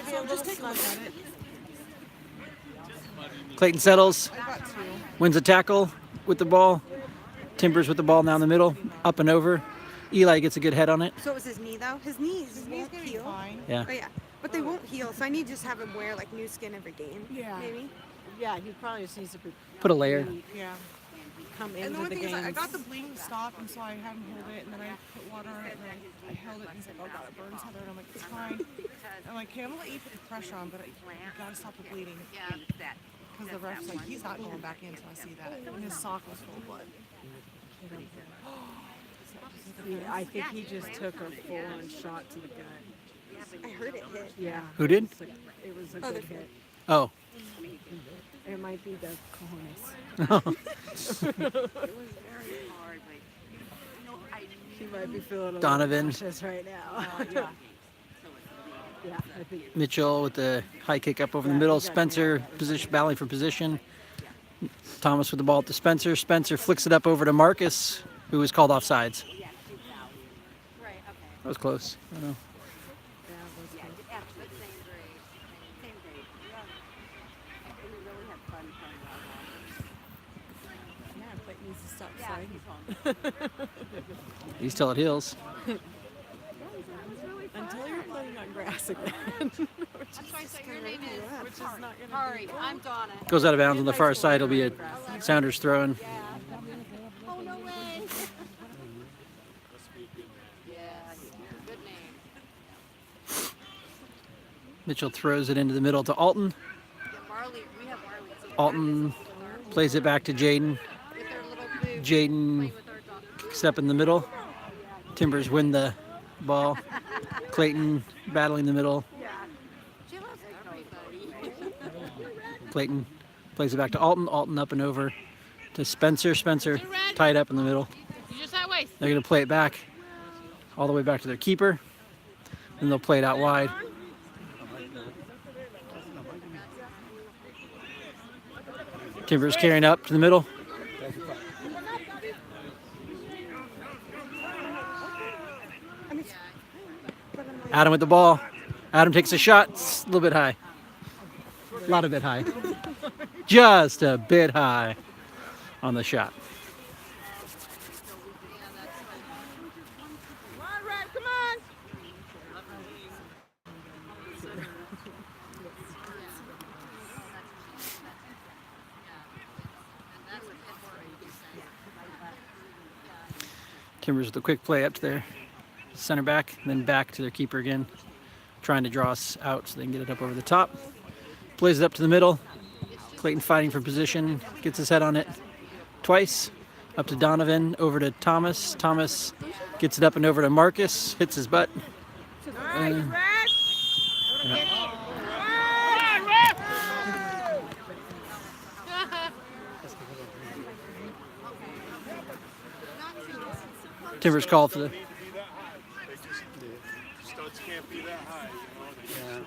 So just take a look at it. Clayton settles. I got two. Wins a tackle with the ball. Timbers with the ball now in the middle. Up and over. Eli gets a good head on it. So it was his knee though. His knees won't gonna be heal. fine. Yeah. Oh yeah, but they won't heal. So I need to just have him wear like new skin every game. Yeah. Maybe. Yeah, he probably just needs to Put a layer. Yeah. come And the into one the thing is, I games. got the bleeding to stop, and so I had him hold it, and then I put water on it, and then I held it, and he's like, oh god, it burns, Heather, and I'm like, it's fine. I'm like, okay, I'm gonna let you put the pressure on, but you gotta stop the bleeding. Because the ref's like, he's not going back in until I see that. And his sock was full of blood. Yeah, I think he just took a full-on shot to the gut. I heard it hit. Yeah. Who did? It was a Oh, good the- hit. Oh. It might be the cojones. She might be feeling a Donovan. little nauseous right now. Mitchell with the high kick up over the middle. Spencer battling for position. Thomas with the ball to Spencer. Spencer flicks it up over to Marcus, who was called offsides. That was close. I don't know. Yeah, but needs to stop sliding. He's still at Hills. Until you're playing on grass again. Your name is Which is not gonna Ari. I'm Donna. Goes out of bounds on the far side. It'll be a Sounders throwing. Oh, no way. Yeah, good name. Mitchell throws it into the middle to Alton. Yeah, Marley, we have Marley. So Alton plays it back to Jaden. with our little boo. Jaden With our dog. kicks up in the middle. Timbers win the ball. Clayton battling the middle. She loves everybody. Clayton plays it back to Alton. Alton up and over to Spencer. Spencer tied up in the middle. You just that way. They're going to play it back all the way back to their keeper. Then they'll play it out wide. Timbers carrying up to the middle. Adam with the ball. Adam takes a shot. It's a little bit high. A lot of bit high. Just a bit high on the shot. Come on, Red, come on. Timbers with a quick play up to their center back, and then back to their keeper again, trying to draw us out so they can get it up over the top. Plays it up to the middle. Clayton fighting for position, gets his head on it twice. Up to Donovan, over to Thomas. Thomas gets it up and over to Marcus, hits his butt. And- Timbers called for the Studs can't be that high, you know.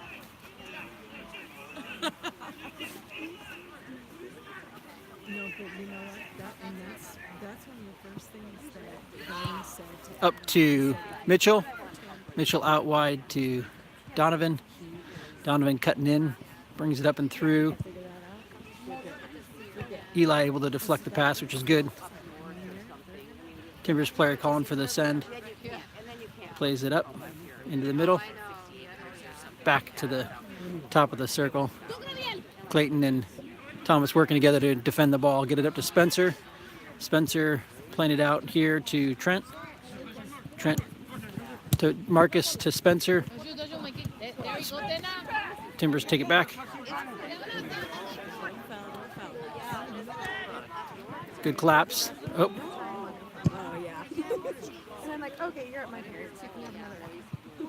No, but you know what? That's one of the first things that Ryan said to up to Mitchell. Mitchell out wide to Donovan. Donovan cutting in, brings it up and through. Eli able to deflect the pass, which is good. Timbers player calling for the send. Plays it up into the middle. Back to the top of the circle. Clayton and Thomas working together to defend the ball. Get it up to Spencer. Spencer playing it out here to Trent. Trent to Marcus to Spencer. Timbers take it back. Good collapse. Oh, oh yeah. And I'm like, okay, you're at my parents. You can have another one.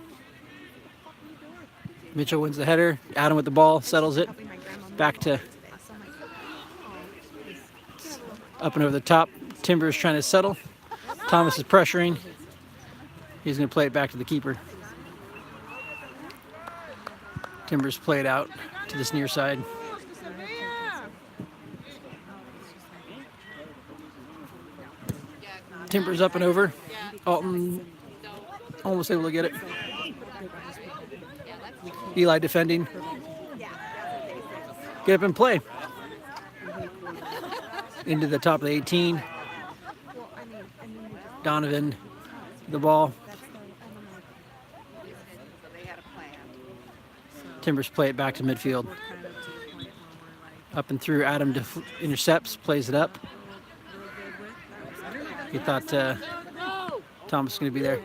Mitchell wins the header. Adam with the ball, settles it. Helping my grandma Back to so I'm like, up and over the top. Timbers trying to settle. Thomas is pressuring. He's going to play it back to the keeper. Timbers play it out to this near side. Timbers up and over. Alton almost able to get it. Eli defending. Get up and play. Into the top of the 18. Donovan, the ball. Timbers play it back to midfield. Up and through. Adam intercepts, plays it up. He thought Thomas was going to be there.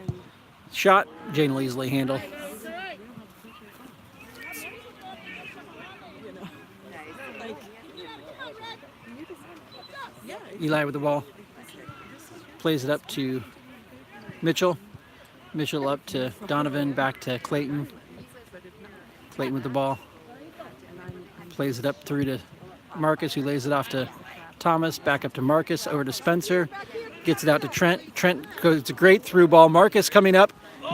Shot, Jane will easily handle. Eli with the ball. Plays it up to Mitchell. Mitchell up to Donovan, back to Clayton. Clayton with the ball. Plays it up through to Marcus, who lays it off to Thomas, back up to Marcus, over to Spencer. Gets it out to Trent. Trent goes a great through ball. Marcus coming up,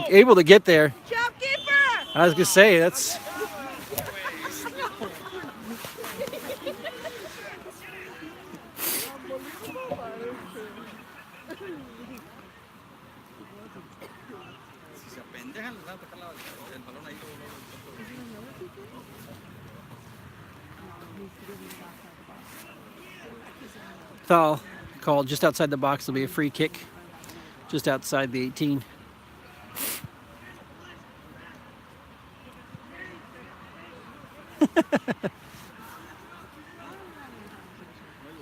able to get there. Shopkeeper! I was gonna say that's. Foul called just outside the box. Will be a free kick, just outside the 18.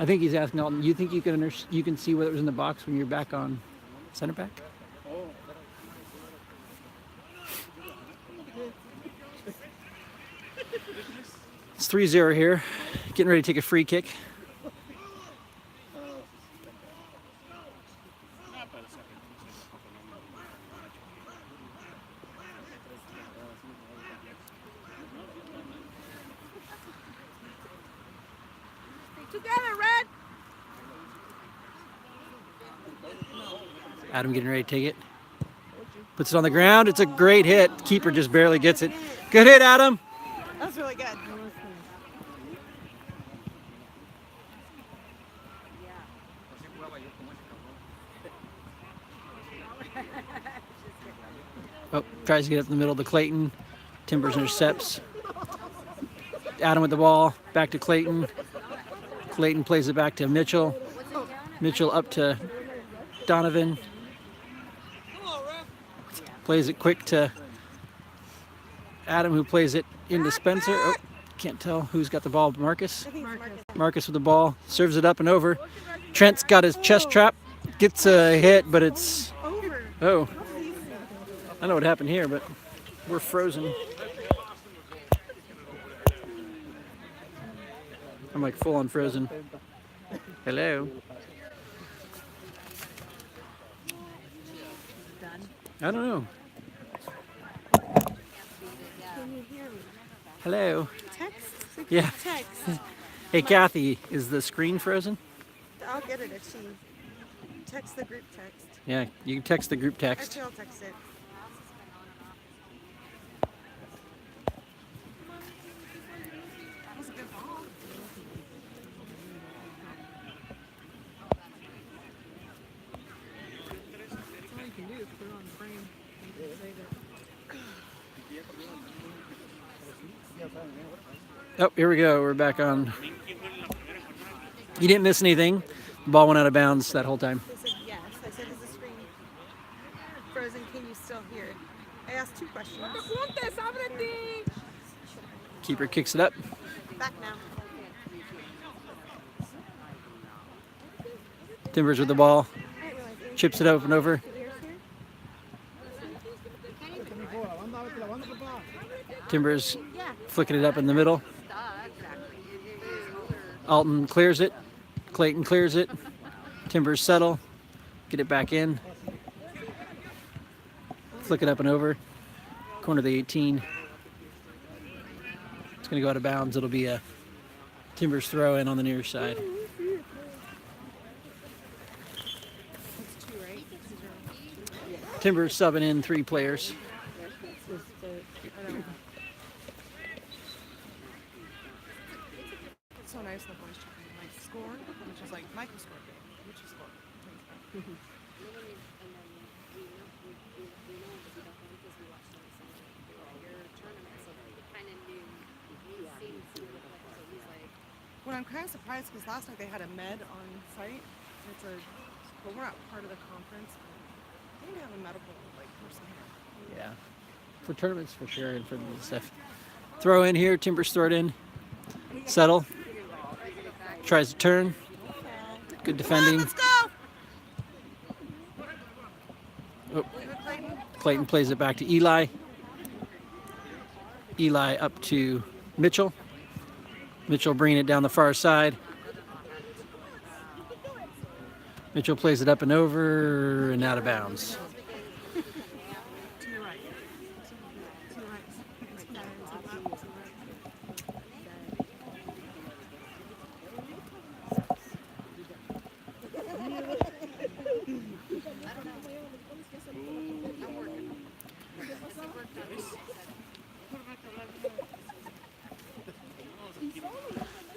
I think he's asking Alton. You think you can see what was in the box when you're back on center back? It's 3-0 here. Getting ready to take a free kick. Together, Red. Adam getting ready to take it. Puts it on the ground. It's a great hit. Keeper just barely gets it. Good hit, Adam. That's really good. Oh, tries to get up in the middle to Clayton. Timbers intercepts. Adam with the ball. Back to Clayton. Clayton plays it back to Mitchell. Mitchell up to Donovan. Plays it quick to Adam, who plays it into Spencer. Oh, can't tell who's got the ball. Marcus. I think it's Marcus. Marcus with the ball. Serves it up and over. Trent's got his chest trap. Gets a hit, but it's... Over. Oh. I know what happened here, but we're frozen. I'm like full on frozen. Hello. I don't know. Can you hear me? Hello. Text? Yeah. Text. Hey, Kathy, is the screen frozen? I'll get it if she texts the group text. Yeah, you can text the group text. Actually, I'll text it. That was a good ball. That's all you can do is put it on the frame and save it. Oh, here we go. We're back on. You didn't miss anything. The ball went out of bounds that whole time. They said yes. I said, is the screen frozen? Can you still hear it? I asked 2 questions. Keeper kicks it up. Back now. Timbers with the ball. I didn't realize it. Chips it up and over. Ears here? Timbers flicking it up in the middle. Alton clears it. Clayton clears it. Timbers settle. Get it back in. Flick it up and over. Corner of the 18. It's going to go out of bounds. It'll be a Timbers throw in on the near side. It's 2, right? Timbers subbing in 3 players. It's so nice when the boys check in my score, which is like Michael's score, which is score. What I'm kind of surprised because last night they had a med on site. But we're not part of the conference. I think they have a medical person here. Yeah. For tournaments, for sure, and for the stuff. Throw in here. Timbers throw it in. Settle. Tries to turn. Good defending. Let's go! Oh. Clayton plays it back to Eli. Eli up to Mitchell. Mitchell bringing it down the far side. Mitchell plays it up and over and out of bounds. To your right. To your right.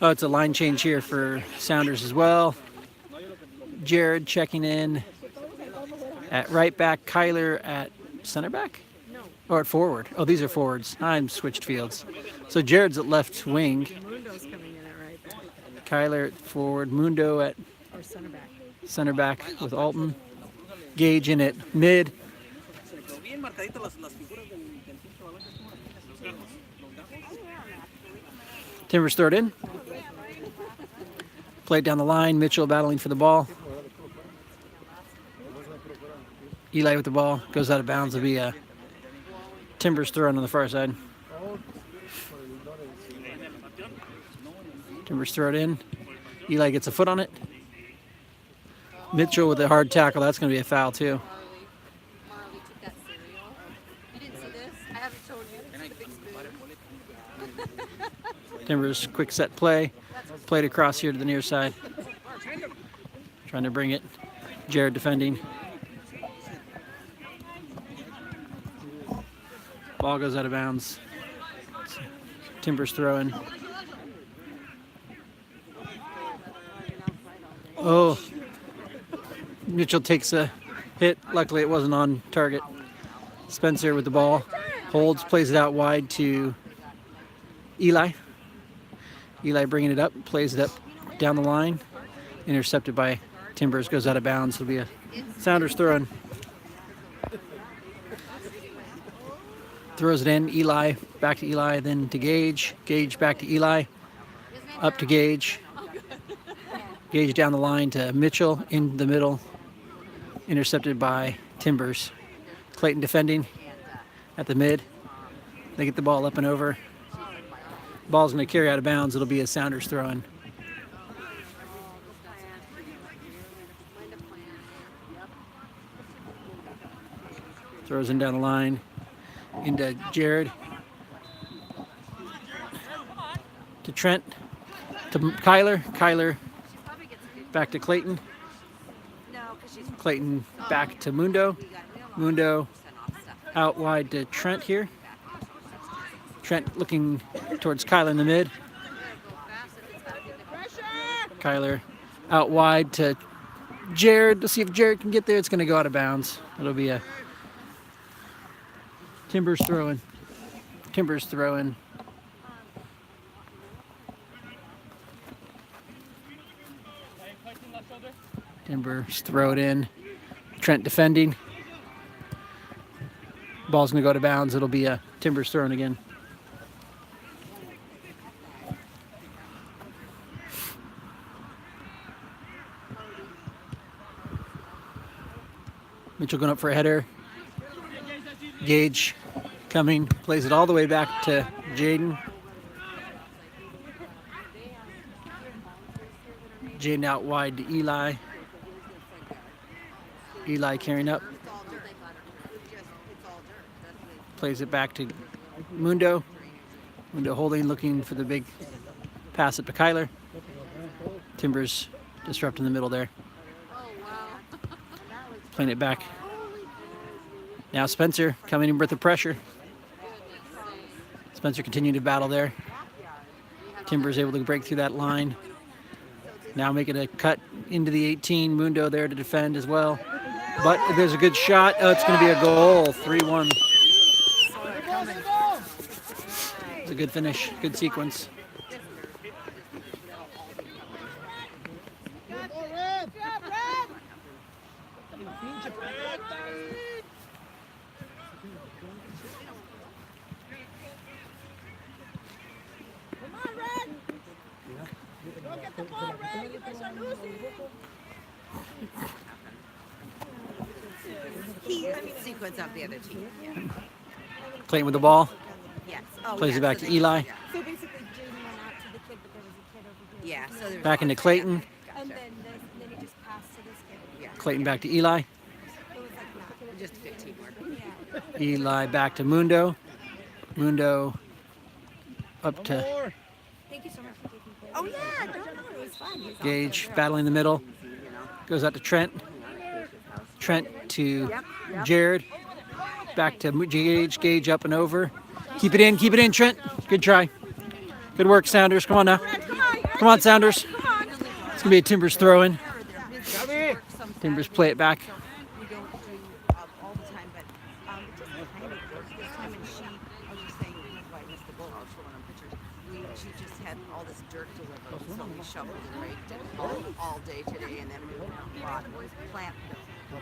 Oh, it's a line change here for Sounders as well. Jared checking in at right back. Kyler at center back? Or at forward. Oh, these are forwards. I'm switched fields. So Jared's at left wing. Mundo's coming in at right back Kyler at forward. Mundo at or center back. center back with Alton. Gage in at mid. Timbers throw it in. Played down the line. Mitchell battling for the ball. Eli with the ball. Goes out of bounds. It'll be a Timbers throw in on the far side. Timbers throw it in. Eli gets a foot on it. Mitchell with a hard tackle. That's going to be a foul too. Marley took that cereal. You didn't see this? I haven't shown you. It's the big spoon. Timbers quick set play. Played across here to the near side. Trying to bring it. Jared defending. Ball goes out of bounds. Timbers throwing. Oh. Mitchell takes a hit. Luckily it wasn't on target. Spencer with the ball. Holds, plays it out wide to Eli. Eli bringing it up, plays it up down the line. Intercepted by Timbers, goes out of bounds. It'll be a Sounders throwing. Throws it in. Eli, back to Eli, then to Gage. Gage back to Eli. Up to Gage. Gage down the line to Mitchell in the middle. Intercepted by Timbers. Clayton defending at the mid. They get the ball up and over. Ball's going to carry out of bounds. It'll be a Sounders throw-in. Throws in down the line into Jared. To Trent. To Kyler. Kyler back to Clayton. Clayton back to Mundo. Mundo out wide to Trent here. Trent looking towards Kyler in the mid. Kyler out wide to Jared. Let's see if Jared can get there. It's going to go out of bounds. It'll be a Timbers throw-in. Timbers throw-in. Timbers throw it in. Trent defending. Ball's going to go out of bounds. It'll be a Timbers throw-in again. Mitchell going up for a header. Gage coming, plays it all the way back to Jaden. Jaden out wide to Eli. Eli carrying up. Plays it back to Mundo. Mundo holding, looking for the big pass up to Kyler. Timbers disrupting the middle there. Playing it back. Now Spencer coming in with the pressure. Spencer continuing to battle there. Timbers able to break through that line. Now making a cut into the 18. Mundo there to defend as well. But there's a good shot. Oh, it's going to be a goal. 3-1. It's a good finish. Good sequence. Sequence of the other team. Yeah. Clayton with the ball. Yes. Oh, Plays yeah, it back so to they- Eli. Yeah. So basically, Jaden went out to the kid, but there was a kid over here. Yeah. So there's Back into Clayton. And Gotcha. then he just passed to this kid. Yeah. Clayton back to Eli. It was like that. Just 15 more. Yeah. Eli back to Mundo. Mundo up to Thank you so much for taking care Oh of me. yeah. No, it was fun. He's Gage, battling the middle. Goes out to Trent. Trent to Jared. Back to Gage. Gage up and over. Keep it in, Trent. Good try. Good work, Sounders. Come on now. Come on, Come on, Sounders. It's gonna be a Timbers throw in. Timbers play it back. We don't do all the time, but it just kind of works this time. And she, I was just saying, why I missed the goal. I'll show one on pictures. She just had all this dirt delivered, so we shoveled and raked it all day today, and then we brought plant. No,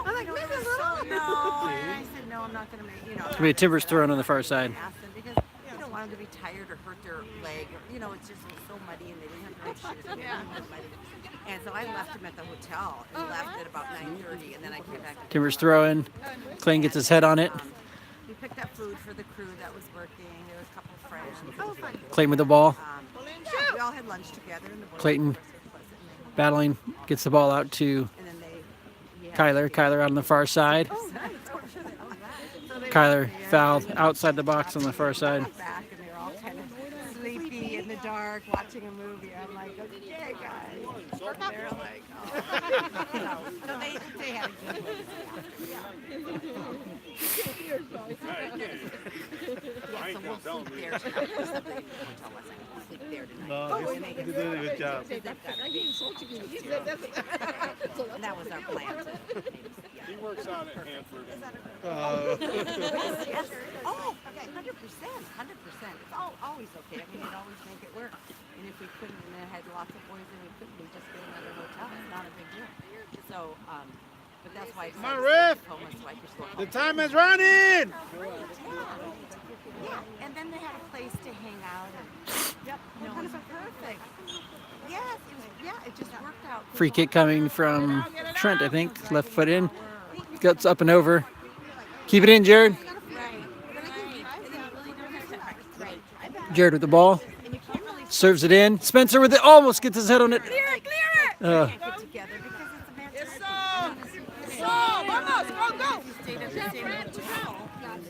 I don't know. No, I said no. I'm not gonna make. You know, It's gonna be a Timbers throw in on the far side. ask them because you don't want them to be tired or hurt their leg. Or, you know, it's just so muddy, and they didn't have great shoes. And it was muddy. And so I left him at the hotel and left at about 9:30, and then I came back. Timbers throw in. Clayton gets his head on it. We picked up food for the crew that was working. There was a couple of friends. Oh, fun. Clayton with the ball. We all had lunch together in the boys' Clayton quarters, it wasn't- battling, gets the ball out to And then we had Kyler. Kyler out on the far side. So they Kyler were there, fouled and outside the box on the far side. back, and they were all kind of sleepy in the dark watching a movie. I'm like, okay, guys. They're like, oh. So they had a good Yeah, so we'll sleep there tonight. Or something. Hotel wasn't. We'll sleep there tonight. No, you did a good job. And that was our plan. He works out at Hanford. Yes. Oh, 100%. 100%. It's always okay. I mean, we'd always make it work. And if we couldn't, and it had lots of boys and we couldn't, we just get another hotel. It's not a big deal. So, but that's why I Come on, decided Riff. to stay home so I could go The home. time is running. Yeah, and then they had a place to hang out. And, yep, no, it was perfect. Yes, it was. Yeah, it just worked out. Free kick coming from Trent, I think. Left foot in. Guts up and over. Keep it in, Jared. Jared with the ball. Serves it in. Spencer with it. Almost gets his head on it. Get together because it's a match. Vamos, go, go. Stayed at the same hotel.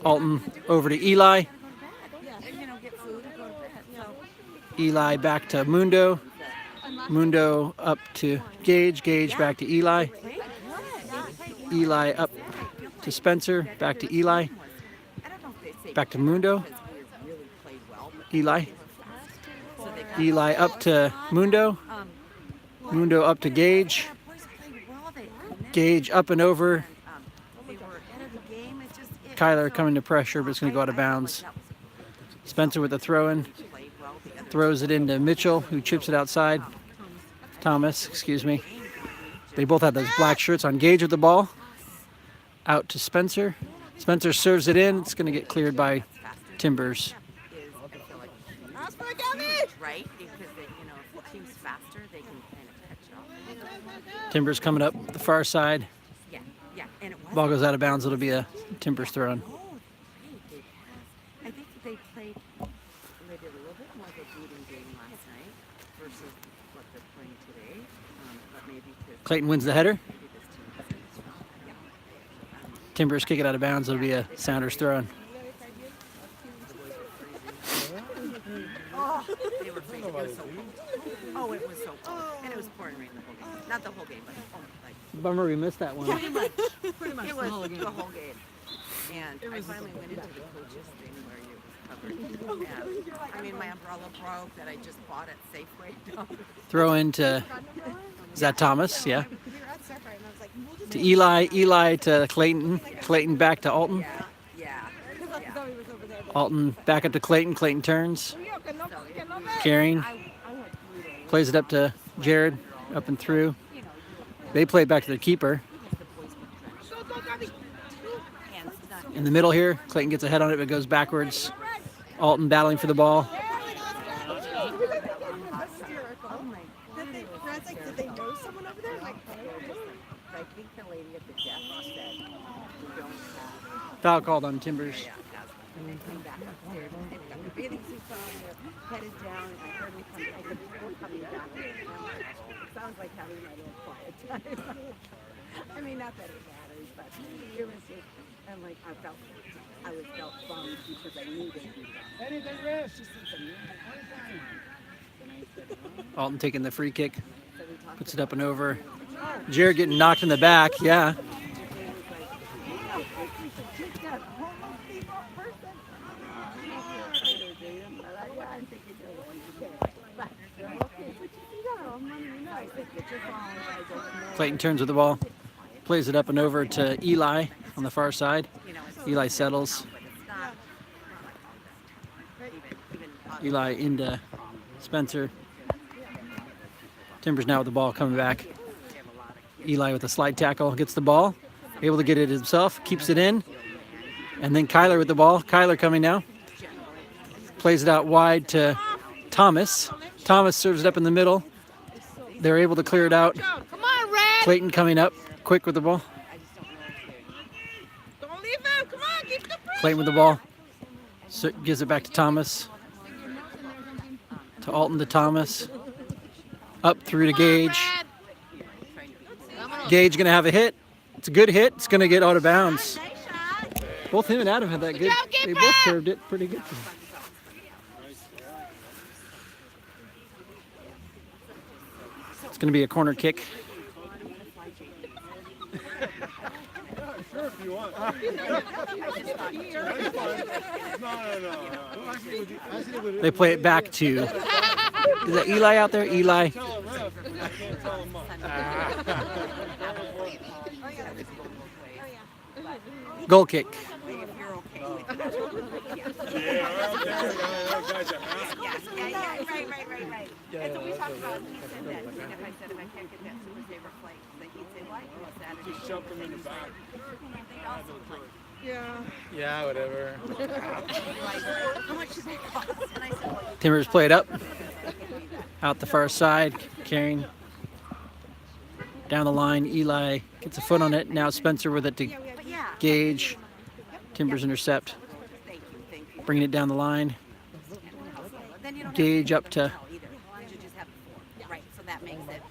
Alton over to Eli. And, you know, get food and go to bed. So, Eli back to Mundo. Mundo up to Gage. Gage back to Eli. Eli up to Spencer. Back to Eli. I don't know if they say Back to Mundo. because we really played well, but Eli. so they got Eli up to Mundo. Mundo up to Gage. boys played well. They Gage up and over. they were ahead of the game. It just Kyler coming to pressure, but it's going to go out of bounds. Spencer with the throw in. played well together. Throws it into Mitchell, who chips it outside. Thomas, excuse me. They both have those black shirts on. Gage with the ball. Out to Spencer. Spencer serves it in. It's going to get cleared by Timbers. Is I feel like That's for Gabby. right because they, you know, if the team's faster, they can kind of catch up. Timbers coming up the far side. Yeah, yeah, and it was. Ball goes out of bounds. It'll be a Timbers throw in. Oh, they did. I think they played. They did a little bit more of a beating game last night versus what they're playing today. But maybe to Clayton wins the header. maybe this team is strong. Yeah. Timbers kick it out of bounds. It'll be a Sounders throw in. They were freezing. It was so cold. Oh, it was so cold, and it was pouring rain the whole game. Not the whole game, but like Bummer we missed that one. pretty much it was the whole game. And I finally went into the coaches thing where it was covered. And, I mean, my umbrella broke that I just bought at Safeway. Throw into, is that Thomas? Yeah. We were at Surf Right, and I was like, we'll just To Eli. Eli to Clayton. Clayton back to Alton. Yeah. Alton back up to Clayton. Clayton turns. Carrying. Plays it up to Jared. Up and through. They play it back to their keeper. In the middle here, Clayton gets a head on it, but goes backwards. Alton battling for the ball. Brad's like, did they know someone over there? I'm like, I think the lady at the desk said we don't have. Foul called on Timbers. And then came back upstairs and they've got their bathing suits on, they're headed down, and I heard me come, I said, we're coming back. And I'm like, it sounds like having my little quiet time. I mean, not that it matters, but it was just, and like, I felt bummed because I knew they'd be done. Anything, Riff? Alton taking the free kick. Puts it up and over. Jared getting knocked in the back. Yeah. Clayton turns with the ball, plays it up and over to Eli on the far side. Eli settles. Eli into Spencer. Timbers now with the ball coming back. Eli with a slide tackle, gets the ball, able to get it himself, keeps it in. And then Kyler with the ball. Kyler coming now. Plays it out wide to Thomas. Thomas serves it up in the middle. They're able to clear it out. Come on, Red. Clayton coming up quick with the ball. Don't leave him. Come on, keep the pressure. Clayton with the ball. Gives it back to Thomas. To Alton to Thomas. Up through to Gage. Gage going to have a hit. It's a good hit. It's going to get out of bounds. Both him and Adam had that good. They both curved it pretty good. It's going to be a corner kick. Sure, if you want. No. They play it back to. Is that Eli out there? Eli. Tell a ref, but I can't tell him up. Goal kick. Right. And so we talked about, he said that, and if I said if I can't get that Super Saver flight, that he'd say, why? Saturday. Just shove them in the back. Yeah, whatever. How much does that cost? And I said, well, Timbers play it up. Out the far side. Carrying. Down the line. Eli gets a foot on it. Now Spencer with it to but yeah. Gage. Timbers intercept. Thank you. Bringing it down the line. Then you don't Gage up to have either. You should just have four. Right, so that makes it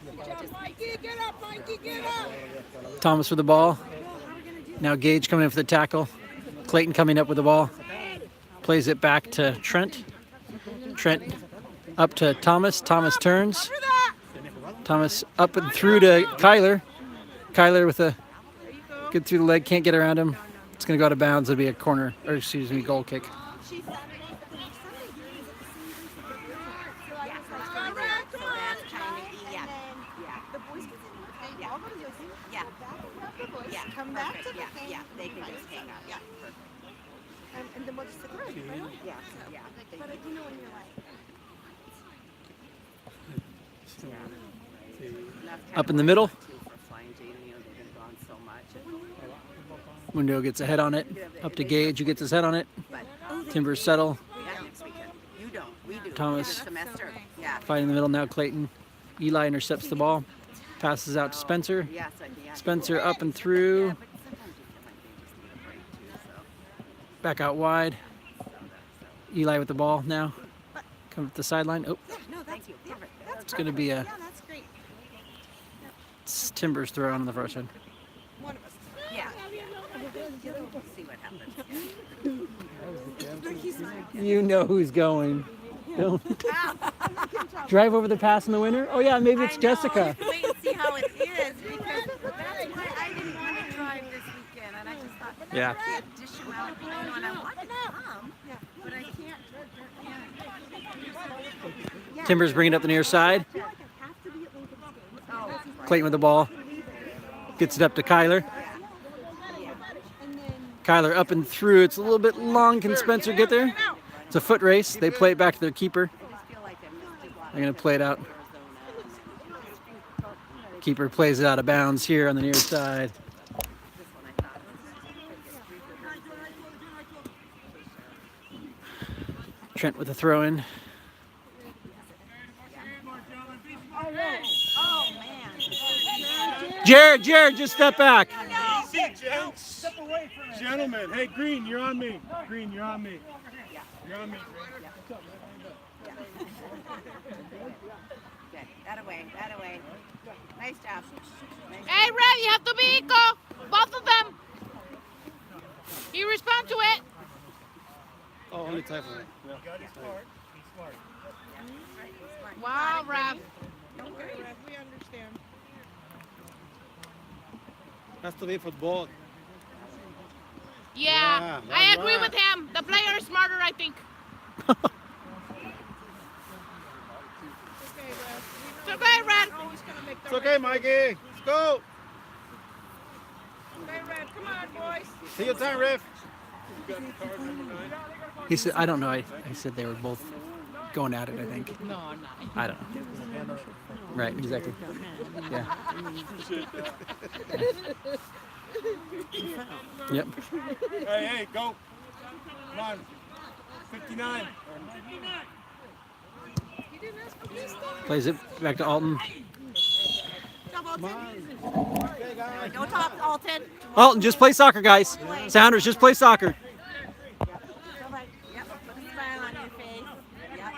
just Mikey, get up, Mikey, get up. Thomas with the ball. Now Gage coming in for the tackle. Clayton coming up with the ball. Plays it back to Trent. Trent up to Thomas. Thomas turns. Thomas up and through to Kyler. Kyler with a good through the leg. Can't get around him. It's going to go out of bounds. It'll be a corner, or excuse me, goal kick. Come back to the thing. Yeah, they can just hang out. Yeah. And then we'll just sit there. Yeah. But you know when you're like, Up in the middle. Mundo gets a head on it. Up to Gage, who gets his head on it. Timbers settle. You don't. We do. Thomas Semester. Yeah. fighting in the middle now. Clayton. Eli intercepts the ball. Passes out to Spencer. Yeah. Spencer up and through. Back out wide. Eli with the ball now. Come to the sideline. Oh, no, that's it's going to be a yeah, that's great. Timbers throw on the first one. One of us. Yeah. See what happens. You know who's going. Don't drive over the pass in the winter. Oh yeah, maybe it's Jessica. Wait and see how it is because that's why I didn't want to drive this weekend, and I just thought, Yeah. I can't dish them out, you know, and I want to come, but I can't. Timbers bring it up the near side. Clayton with the ball. Gets it up to Kyler. Kyler up and through. It's a little bit long. Can Spencer get there? It's a foot race. They play it back to their keeper. They're going to play it out. Keeper plays it out of bounds here on the near side. Trent with a throw in. Jared, just step back. Gentlemen, hey, Green, you're on me. Green, you're on me. You're on me, Green. Okay, that away. Nice job. Hey, Red, you have to be equal. Both of them. You respond to it. Oh, only type of it. Wow, Rev. We understand. Has to be football. Yeah, Yeah, I agree yeah. with him. The player is smarter, I think. Okay, Rev. It's okay, Red. It's okay, Mikey. Let's go. Okay, Red, come on, boys. Take your time, Riff. He said, I don't know. I said they were both going at it, I think. No, I'm not. I don't know. Right, exactly. Yeah. Yep. Hey, hey, go. Come on. 59. Plays it back to Alton. Go top, Alton. Alton, just play soccer, guys. Sounders, just play soccer. Go back. Yep. Put a smile on your face. Yep.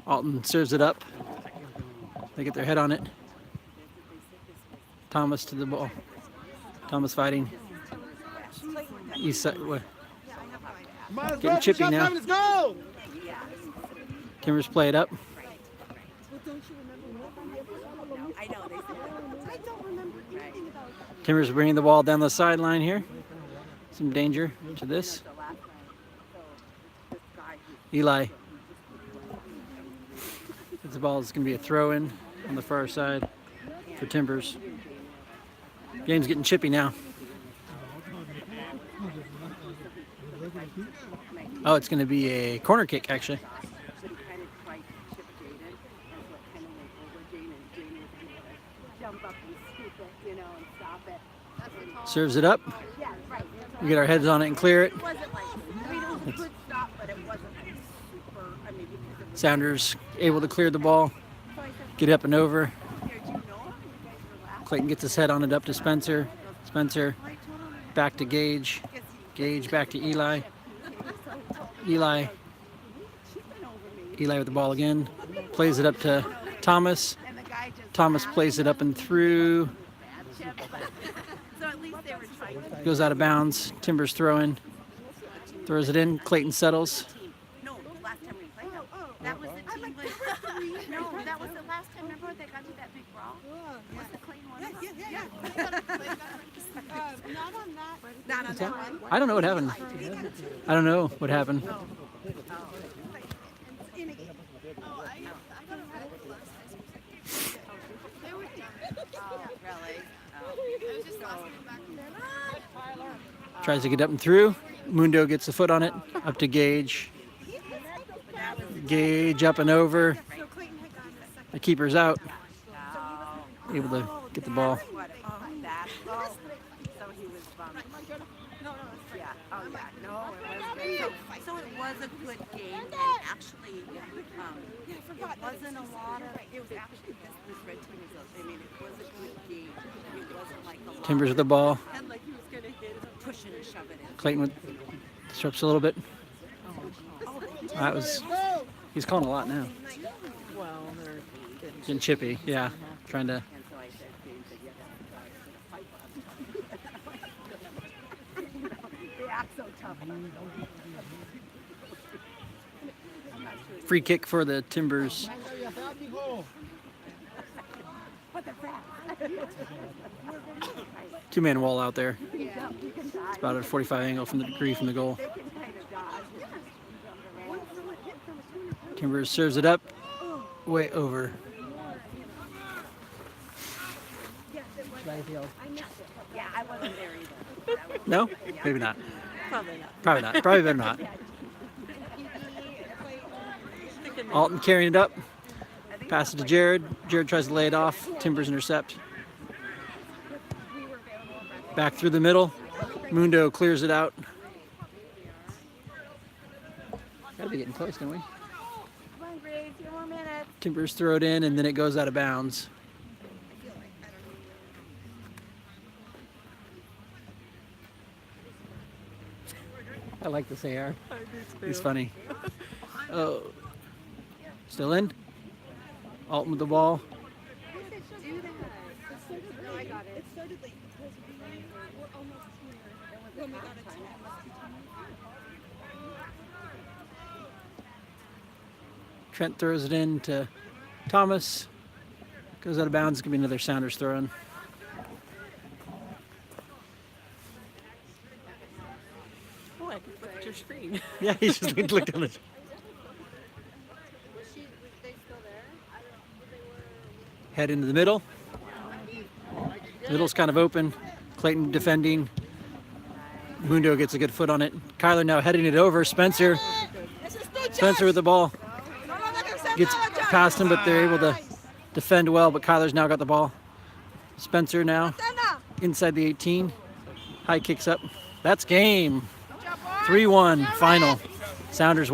Alton serves it up. They get their head on it. Thomas to the ball. Thomas fighting. East side. Come on, let's Getting go. chippy Shot now. time, let's go. Timbers play it up. I know. They said Timbers are bringing the ball down the sideline here. Some danger to this. the last time. So this guy Eli. The ball is going to be a throw in on the far side for Timbers. Game's getting chippy now. Oh, it's going to be a corner kick, actually. kind of tried to chip Jaden. That's what kind of went over Jaden. And Jaden was going to jump up and scoop it, you know, and stop it. Serves it up. Yeah, right. We get our heads on it and clear it. It wasn't like, I mean, it was a good stop, but it wasn't like super, I mean, because it was Sounders able to clear the ball. Get up and over. here, do you know him? You guys were laughing. Clayton gets his head on it up to Spencer. Spencer back to Gage. Gage back to Eli. Eli. Eli with the ball again. Plays it up to Thomas. And the guy just Thomas plays it up and through. chip, but so at least they were trying to. Goes out of bounds. Timbers throw in. Throws it in. Clayton settles. No, last time we played them. That was the team. No, that was the last time. Remember they got to that big brawl? Was the Clayton one? Not on that. Not on that one. I don't know what happened. I don't know what happened. Tries to get up and through. Mundo gets the foot on it. Up to Gage. Gage up and over. The keeper's out. Able to get the ball. What? That. Oh, so he was bummed. Yeah. Oh, yeah. No, it was good. So it was a good game, and actually, it wasn't a lot of. It was actually this red team was. I mean, it was a good game. It wasn't like a lot. Timbers with the ball. And like he was gonna hit it, push it, and shove it in. Clayton with disrupts a little bit. That was. He's calling a lot now. Well, they're Getting chippy. Yeah. Trying to. And so I said, James said, yes. They act so tough. Free kick for the Timbers. But they're fast. Two-man wall out there. It's about a 45 angle from the degree from the goal. They can kind of dodge. Timbers serves it up. Way over. Yeah, I wasn't there either. That was No? Maybe not. probably not. Probably not. Probably better not. Alton carrying it up. Pass it to Jared. Jared tries to lay it off. Timbers intercept. Back through the middle. Mundo clears it out. Gotta be getting close, don't we? Come on, Grace, 2 more minutes. Timbers throw it in and then it goes out of bounds. I like this AR. He's funny. Oh. Still in? Alton with the ball. Trent throws it in to Thomas. Goes out of bounds. It's going to be another Sounders throw in. Look at your screen. Yeah, he just looked on it. Head into the middle. Middle's kind of open. Clayton defending. Mundo gets a good foot on it. Kyler now heading it over. Spencer with the ball. Gets past him, but they're able to defend well. But Kyler's now got the ball. Spencer now inside the 18. High kicks up. That's game. 3-1 final. Sounders